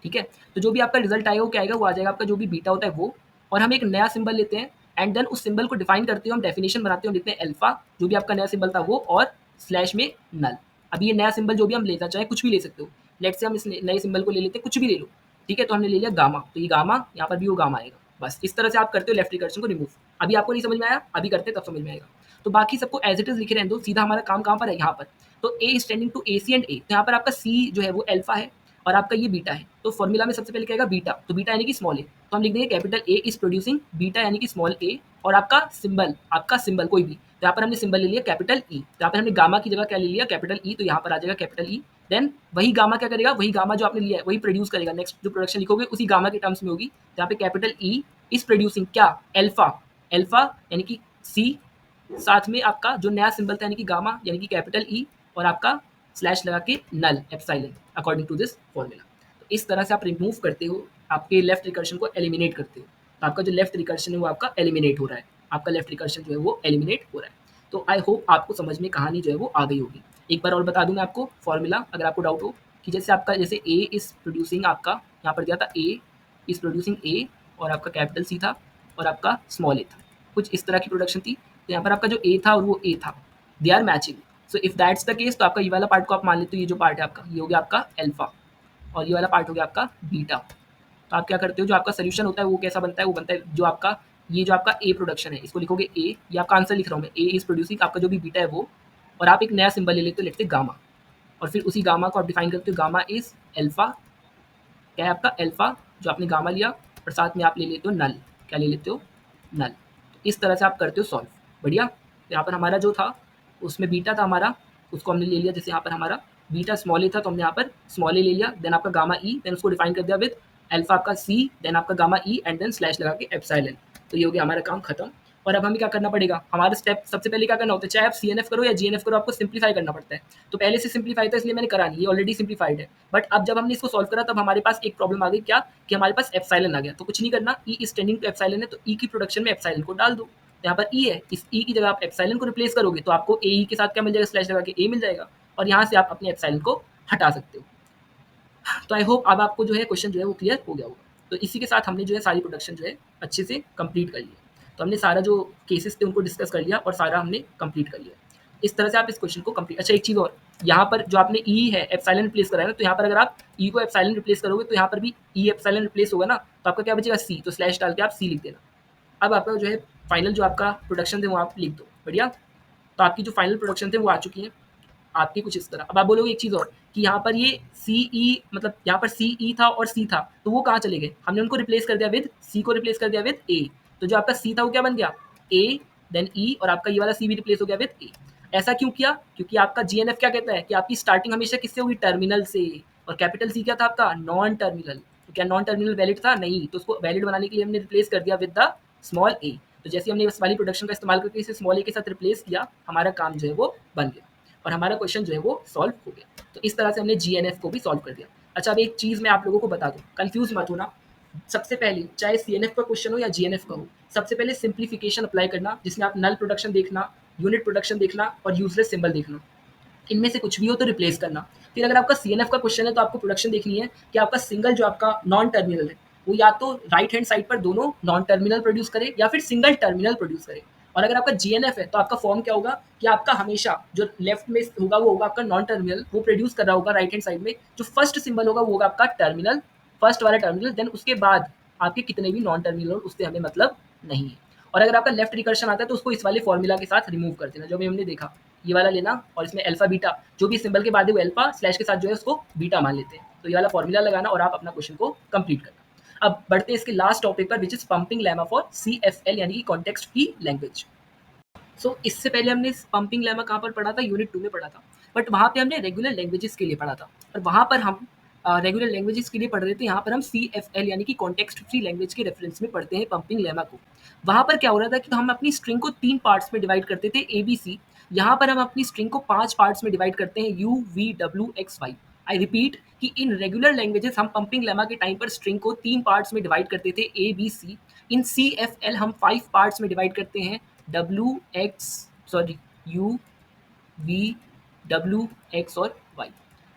ठीक है? तो जो भी आपका रिजल्ट आएगा वो क्या आएगा? वो आ जाएगा आपका जो भी बीटा होता है वो, और हम एक नया सिंबल लेते हैं एंड देन उस सिंबल को डिफाइन करते हुए हम डेफिनेशन बनाते हैं, हम लिखते हैं अल्फा, जो भी आपका नया सिंबल था वो, और स्लैश में नल। अब ये नया सिंबल जो भी हम लेना चाहें कुछ भी ले सकते हो। लेट से हम इस नए सिंबल को ले लेते हैं, कुछ भी ले लो। ठीक है? तो हमने ले लिया गामा, तो ये गामा, यहाँ पर भी वो गामा आएगा। बस इस तरह से आप करते हो लेफ्ट रिकर्शन को रिमूव। अभी आपको नहीं समझ में आया? अभी करते हैं तब समझ में आएगा। तो बाकी सबको एज इट इज लिखे रहने दो। सीधा हमारा काम कहाँ पर है? यहाँ पर। तो A is tending to A C and A, तो यहाँ पर आपका सी जो है वो अल्फा है और आपका ये बीटा है। तो फॉर्मूला में सबसे पहले क्या आएगा? बीटा। तो बीटा यानी कि स्मॉल ए, तो हम लिख देंगे capital A is producing beta यानी कि स्मॉल ए, और आपका सिंबल कोई भी, तो यहाँ पर हमने सिंबल ले लिया कैपिटल ई। तो यहाँ पर हमने गामा की जगह क्या ले लिया? कैपिटल ई, तो यहाँ पर आ जाएगा कैपिटल ई। देन वही गामा क्या करेगा? वही गामा जो आपने लिया है वही प्रोड्यूस करेगा। नेक्स्ट जो प्रोडक्शन लिखोगे उसी गामा के टर्म्स में होगी। तो यहाँ पे कैपिटल ई इज प्रोड्यूसिंग क्या? अल्फा। अल्फा यानी कि सी, साथ में आपका जो नया सिंबल था यानी कि गामा यानी कि कैपिटल ई, और आपका स्लैश लगा के null epsilon according to this formula. तो इस तरह से आप रिमूव करते हो, आपके लेफ्ट रिकर्शन को एलिमिनेट करते हो। तो आपका जो लेफ्ट रिकर्शन है वो आपका एलिमिनेट हो रहा है, आपका लेफ्ट रिकर्शन जो है वो एलिमिनेट हो रहा है। तो आई होप आपको समझ में कहानी जो है वो आ गई होगी। एक बार और बता दूं मैं आपको फॉर्मूला, अगर आपको डाउट हो, कि जैसे आपका जैसे ए इज प्रोड्यूसिंग, आपका यहाँ पर दिया था ए इज प्रोड्यूसिंग ए, और आपका कैपिटल सी था और आपका स्मॉल ए था, कुछ इस तरह की प्रोडक्शन थी। तो यहाँ पर आपका जो ए था और वो ए था, they are matching. So if that's the case, तो आपका ये वाला पार्ट को आप मान लेते हो, ये जो पार्ट है आपका ये हो गया आपका अल्फा, और ये वाला पार्ट हो गया आपका बीटा। तो आप क्या करते हो, जो आपका सोल्यूशन होता है वो कैसा बनता है? वो बनता है जो आपका ये जो आपका ए प्रोडक्शन है, इसको लिखोगे ए, ये आपका आंसर लिख रहा हूँ मैं, ए इज प्रोड्यूसिंग आपका जो भी बीटा है वो, और आप एक नया सिंबल ले लेते हो, लेते गामा, और फिर उसी गामा को आप डिफाइन करते हो, गामा इज अल्फा, क्या है आपका? अल्फा, जो आपने गामा लिया, और साथ में आप ले लेते हो नल, क्या ले लेते हो? नल। तो इस तरह से आप करते हो सॉल्व। बढ़िया। तो यहाँ पर हमारा जो था उसमें बीटा था हमारा, उसको हमने ले लिया, जैसे यहाँ पर हमारा बीटा स्मॉल ए था तो हमने यहाँ पर स्मॉल ए ले लिया, देन आपका गामा ई, देन उसको डिफाइन कर दिया विद अल्फा आपका सी, देन आपका gamma E, and then slash लगा के एप्सिलॉन। तो ये हो गया हमारा काम खत्म। और अब हमें क्या करना पड़ेगा? हमारा स्टेप सबसे पहले क्या करना होता है, चाहे आप CNF करो या GNF करो, आपको सिंप्लीफाई करना पड़ता है। तो पहले से सिंप्लीफाई था इसलिए मैंने करा नहीं, ये ऑलरेडी सिंप्लीफाइड है। बट अब जब हमने इसको सॉल्व करा तब हमारे पास एक प्रॉब्लम आ गई, क्या? कि हमारे पास एप्सिलॉन आ गया। तो कुछ नहीं करना, E is tending to epsilon है, तो ई की प्रोडक्शन में एप्सिलॉन को डाल दो। यहाँ पर ई है, इस ई की जगह आप एप्सिलॉन को रिप्लेस करोगे तो आपको ए के साथ क्या मिल जाएगा? स्लैश लगा के ए मिल जाएगा, और यहाँ से आप अपने एप्सिलॉन को हटा सकते हो। तो आई होप अब आपको जो है क्वेश्चन जो है वो क्लियर हो गया होगा। तो इसी के साथ हमने जो है सारी प्रोडक्शन जो है अच्छे से कंप्लीट कर लिया। तो हमने सारा जो केसेस थे उनको डिस्कस कर लिया और सारा हमने कंप्लीट कर लिया। इस तरह से आप इस क्वेश्चन को कंप्लीट। अच्छा एक चीज़ और, यहाँ पर जो आपने ई है एप्सिलॉन रिप्लेस करा है ना, तो यहाँ पर अगर आप ई को एप्सिलॉन रिप्लेस करोगे तो यहाँ पर भी ई एप्सिलॉन रिप्लेस होगा ना, तो आपका क्या बचेगा? सी। तो स्लैश डाल के आप सी लिख देना। अब आपका जो है फाइनल जो आपका प्रोडक्शन थे वो आप लिख दो। बढ़िया। तो आपकी जो फाइनल प्रोडक्शन थे वो आ चुकी हैं आपकी कुछ इस तरह। अब आप बोलोगे एक चीज़ और, कि यहाँ पर ये सी ई, मतलब यहाँ पर सी ई था और सी था, तो वो कहाँ चले गए? हमने उनको रिप्लेस कर दिया विद सी, को रिप्लेस कर दिया विद ए। तो जो आपका सी था वो क्या बन गया? ए, देन ई, और आपका ये वाला सी भी रिप्लेस हो गया विद ए। ऐसा क्यों किया? क्योंकि आपका GNF क्या कहता है कि आपकी स्टार्टिंग हमेशा किससे होगी? टर्मिनल से। और कैपिटल सी क्या था आपका? Non terminal. तो क्या नॉन टर्मिनल वैलिड था? नहीं। तो उसको वैलिड बनाने के लिए हमने रिप्लेस कर दिया विद द स्मॉल ए। तो जैसे हमने इस वाली प्रोडक्शन का इस्तेमाल करके इसे स्मॉल ए के साथ रिप्लेस किया, हमारा काम जो है वो बन गया और हमारा क्वेश्चन जो है वो सॉल्व हो गया। तो इस तरह से हमने GNF को भी सॉल्व कर दिया। अच्छा अब एक चीज़ मैं आप लोगों को बता दूँ, कंफ्यूज मत होना। सबसे पहले चाहे CNF का क्वेश्चन हो या GNF का हो, सबसे पहले सिंप्लीफिकेशन अप्लाई करना, जिसमें आप नल प्रोडक्शन देखना, यूनिट प्रोडक्शन देखना और यूजलेस सिंबल देखना। इनमें से कुछ भी हो तो रिप्लेस करना। फिर अगर आपका CNF का क्वेश्चन है तो आपको प्रोडक्शन देखनी है कि आपका सिंगल जो आपका नॉन टर्मिनल है वो या तो राइट हैंड साइड पर दोनों नॉन टर्मिनल प्रोड्यूस करे या फिर सिंगल टर्मिनल प्रोड्यूस करे। और अगर आपका GNF है तो आपका फॉर्म क्या होगा कि आपका हमेशा जो लेफ्ट में होगा वो होगा आपका नॉन टर्मिनल, वो प्रोड्यूस कर रहा होगा राइट हैंड साइड में, जो फर्स्ट सिंबल होगा वो होगा आपका टर्मिनल, फर्स्ट वाला टर्मिनल, देन उसके बाद आपके कितने भी नॉन टर्मिनल हो उससे हमें मतलब नहीं है। और अगर आपका लेफ्ट रिकर्शन आता है तो उसको इस वाले फॉर्मूला के साथ रिमूव कर देना, जो भी हमने देखा, ये वाला लेना और इसमें अल्फा बीटा जो भी सिंबल के बाद है वो अल्फा स्लैश के साथ जो है उसको बीटा मान लेते हैं। तो ये वाला फॉर्मूला लगाना और आप अपना क्वेश्चन को कंप्लीट करना। अब बढ़ते हैं इसके लास्ट टॉपिक पर, which is pumping lemma for CFL यानी कि कॉन्टेक्स्ट फ्री लैंग्वेज। सो इससे पहले हमने पंपिंग लेमा कहाँ पर पढ़ा था? यूनिट 2 में पढ़ा था, बट वहाँ पे हमने रेगुलर लैंग्वेजेस के लिए पढ़ा था और वहाँ पर हम रेगुलर लैंग्वेजेस के लिए पढ़ रहे थे, यहाँ पर हम CFL यानी कि कॉन्टेक्स्ट फ्री लैंग्वेज के रेफरेंस में पढ़ते हैं पंपिंग लेमा को। वहाँ पर क्या हो रहा था कि हम अपनी स्ट्रिंग को 3 पार्ट्स में डिवाइड करते थे ABC, यहाँ पर हम अपनी स्ट्रिंग को 5 पार्ट्स में डिवाइड करते हैं UVWXY। आई रिपीट कि इन रेगुलर लैंग्वेजेस हम पंपिंग लेमा के टाइम पर स्ट्रिंग को 3 पार्ट्स में डिवाइड करते थे ABC। इन CFL हम 5 पार्ट्स में डिवाइड करते हैं U, V, W, X और Y।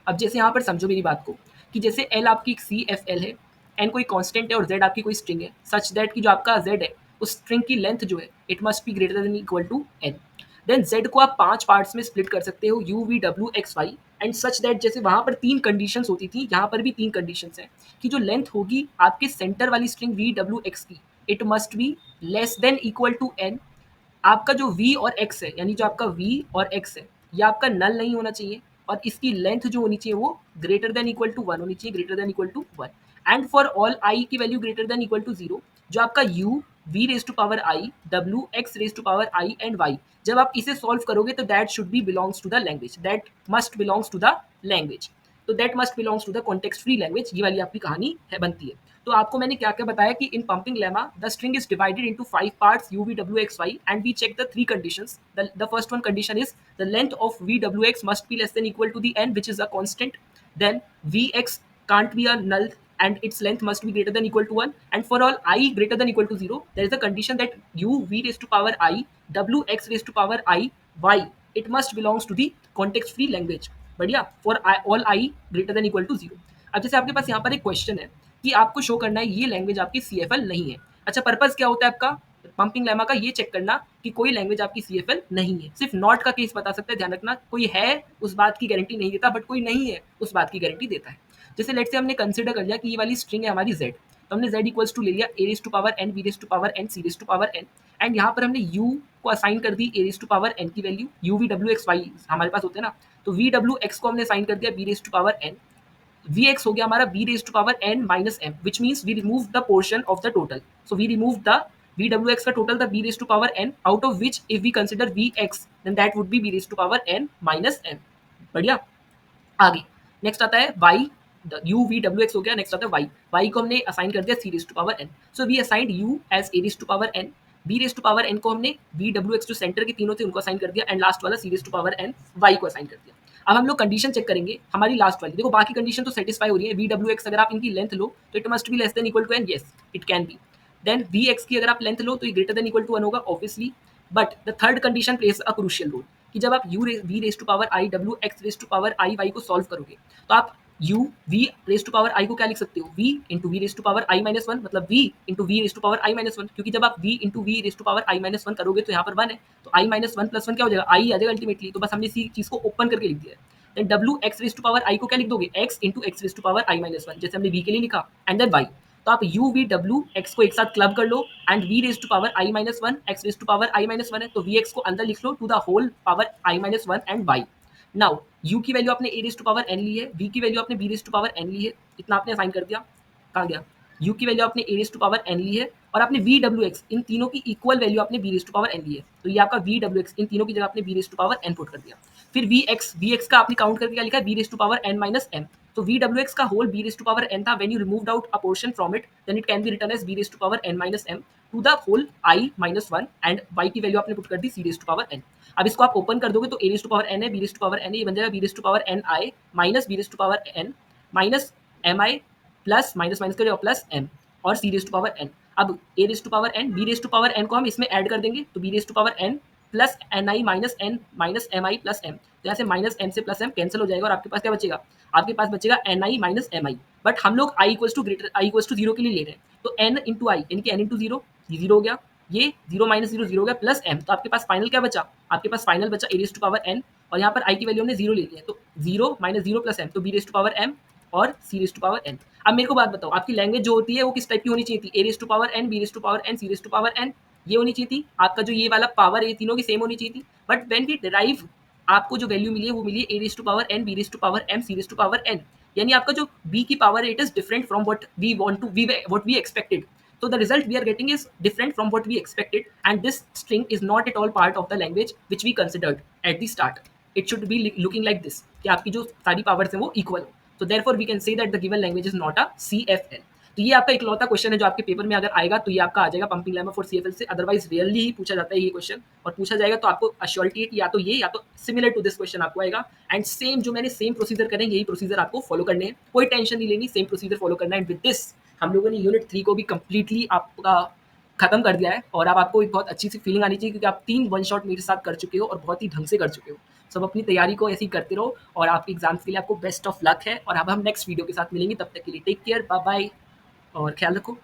अब जैसे यहाँ पर समझो मेरी बात को कि जैसे L आपकी CFL है, N कोई कांस्टेंट है और Z आपकी कोई स्ट्रिंग है, सच दैट कि जो आपका Z है उस स्ट्रिंग की लेंथ जो है it must be greater than equal to N। Then Z को आप 5 पार्ट्स में स्प्लिट कर सकते हो U, V, W, X, Y and such that जैसे वहाँ पर 3 कंडीशंस होती थी, यहाँ पर भी 3 कंडीशंस हैं कि जो लेंथ होगी आपके सेंटर वाली स्ट्रिंग V, W, X की it must be less than equal to N। आपका जो V और X है यानी जो आपका V और X है ये आपका नल नहीं होना चाहिए और इसकी लेंथ जो होनी चाहिए वो ग्रेटर देन इक्वल टू 1 होनी चाहिए, greater than equal to 1 and for all I की वैल्यू ग्रेटर देन इक्वल टू 0 जो आपका U V raise to power I W X raise to power I and Y जब आप इसे सॉल्व करोगे तो that should be belongs to the language, that must belongs to the language, तो that must belongs to the context free language. ये वाली आपकी कहानी है बनती है। तो आपको मैंने क्या क्या बताया कि in pumping lemma the string is divided into 5 parts U, V, W, X, Y and we check the 3 conditions. The first one condition is the length of VWX must be less than equal to the N which is a constant. Then VX can't be a null and its length must be greater than equal to 1 and for all I greater than equal to 0 there is a condition that U V raised to power I W X raised to power I Y it must belongs to the context free language। बढ़िया, for all I greater than equal to 0। अब जैसे आपके पास यहाँ पर एक question है कि आपको शो करना है ये लैंग्वेज आपकी CFL नहीं है। अच्छा, पर्पस क्या होता है आपका पंपिंग लेमा का? ये चेक करना कि कोई लैंग्वेज आपकी CFL नहीं है। सिर्फ नॉट का केस बता सकता है, ध्यान रखना। कोई है उस बात की गारंटी नहीं देता, बट कोई नहीं है उस बात की गारंटी देता है। जैसे लेट से हमने कंसिडर कर लिया कि ये वाली स्ट्रिंग है हमारी Z, तो हमने Z इक्वल्स टू ले लिया A raise to power N, B raise to power N, C raise to power N and यहाँ पर हमने U को असाइन कर दी A raise to power N की value, U V W X Y हमारे पास होते हैं ना, तो V W X को हमने असाइन कर दिया B raise to power N, Vx हो गया हमारा b raised to power n minus m, which means we remove the portion of the total. So we remove the Vwx का total, the b raised to power n, out of which if we consider Vx, then that would be b raised to power n minus m। बढ़िया, आगे next आता है y, u v w x हो गया। Next आता है y को हमने असाइन कर दिया c raised to power n, so we assigned u as a raised to power n, b raised to power n को हमने v w x जो सेंटर के तीनों थे उनको असाइन कर दिया एंड लास्ट वाला c raised to power n y को असाइन कर दिया। अब हम लोग कंडीशन चेक करेंगे हमारी लास्ट वाली। देखो बाकी कंडीशन तो सेटिस्फाई हो रही है। वी डब्ल्यू एक्स अगर आप इनकी लेंथ लो तो it must be less than equal to N, yes it can be. Then V X की अगर आप लेंथ लो तो ये ग्रेटर देन इक्वल टू 1 होगा obviously, but the third condition plays a crucial role कि जब आप U V raise to power I W X raise to power I Y को सॉल्व करोगे तो आप u v raise to power i को क्या लिख सकते हो, v into V raise to power i minus one, मतलब v into V raise to power i minus one, क्योंकि जब आप v into V raise to power i minus one करोगे तो यहाँ पर 1 है, तो i minus one plus one क्या हो जाएगा, i आ जाएगा अल्टीमेटली। तो बस हमने इसी चीज को ओपन करके लिख दिया है। Then w x raise to power i को क्या लिख दोगे, x into X raise to power i minus one, जैसे हमने v के लिए लिखा, एंड देन y। तो आप u v w x को एक साथ क्लब कर लो and v raise to power i minus one, x raise to power i minus one है तो vx को अंदर लिख लो to the whole power i minus one and y। Now u की वैल्यू आपने a raise to power n ली है, v की वैल्यू आपने b raise to power n ली है, इतना आपने असाइन कर दिया। कहाँ गया, u की वैल्यू आपने a raise to power n ली है और आपने वी डब्ल्यू एक्स इन तीनों की इक्वल वैल्यू आपने b raise to power n ली है, तो ये आपका वी डब्ल्यू एक्स इन तीनों की जगह आपने b raise to power n put कर दिया। फिर वी एक्स का आपने काउंट करके क्या लिखा है, b raise to power n minus m, तो वी डब्ल्यू एक्स का whole b raise to power n था, when you removed out a portion from it then it can be written as b raise to power n minus m to the whole i minus one and y की value आपने put कर दी c raise to power n। अब इसको आप open कर दोगे तो a raise to power n है, b raise to power n है, ये बन जाएगा b raise to power n i minus b raise to power n minus M I plus minus minus करेगा प्लस m और c raise to power n। अब a raise to power n b raise to power n को हम इसमें add कर देंगे तो b raise to power n plus N I minus N minus M I plus M, तो यहाँ से माइनस एम से प्लस एम कैंसिल हो जाएगा और आपके पास क्या बचेगा, आपके पास बचेगा N I minus M I. But हम लोग I equals to greater I equals to zero के लिए ले रहे हैं, तो एन इंटू आई यानी कि एन इंटू जीरो, ये जीरो हो गया, ये जीरो माइनस जीरो जीरो हो गया प्लस एम, तो आपके पास फाइनल क्या बचा, आपके पास फाइनल बचा ए रेज टू पावर एन और यहाँ पर आई की वैल्यू हमने जीरो ले लिया है, तो zero minus zero plus M, तो B raise to power M और C raise to power N. अब मेरे को बात बताओ, आपकी लैंग्वेज जो होती है वो किस टाइप की होनी चाहिए थी, A raise to power N, B raise to power N, C raise to power N, ये होनी चाहिए थी। आपका जो ये वाला पावर है तीनों की सेम होनी चाहिए थी, बट व्हेन वी डिराइव आपको जो वैल्यू मिली है वो मिली है A raise to power N, B raise to power M, C raise to power N, यानी आपका जो b की पावर है it is different from what we want to what we expected, so the result we are getting is different from what we expected and this string is not at all part of the language which we considered at the start। it should be looking like this कि आपकी जो सारी powers हैं वो equal हो। So therefore we can say that the given language is not a CFL. तो ये आपका इकलौता क्वेश्चन है जो आपके पेपर में अगर आएगा तो ये आपका आ जाएगा पंपिंग लैमा फॉर CFL से, अदरवाइज रियरली ही पूछा जाता है ये क्वेश्चन, और पूछा जाएगा तो आपको अश्योरिटी है कि या तो ये या तो सिमिलर टू दिस क्वेश्चन आपको आएगा। एंड सेम जो मैंने सेम प्रोसीजर करेंगे यही प्रोसीजर आपको फॉलो करने हैं, कोई टेंशन नहीं लेनी, सेम प्रोसीजर फॉलो करना है। एंड विद दिस हम लोगों ने यूनिट 3 को भी कंप्लीटली आपका खत्म कर दिया है, और अब आपको एक बहुत अच्छी सी फीलिंग आनी चाहिए क्योंकि आप 3 वन शॉट मेरे साथ कर चुके हो और बहुत ही ढंग से कर चुके हो। सब अपनी तैयारी को ऐसे ही करते रहो और आपके एग्जाम्स के लिए आपको बेस्ट ऑफ लक है। और अब हम नेक्स्ट वीडियो के साथ मिलेंगे, तब तक के लिए टेक केयर, बाय बाय और ख्याल रखो।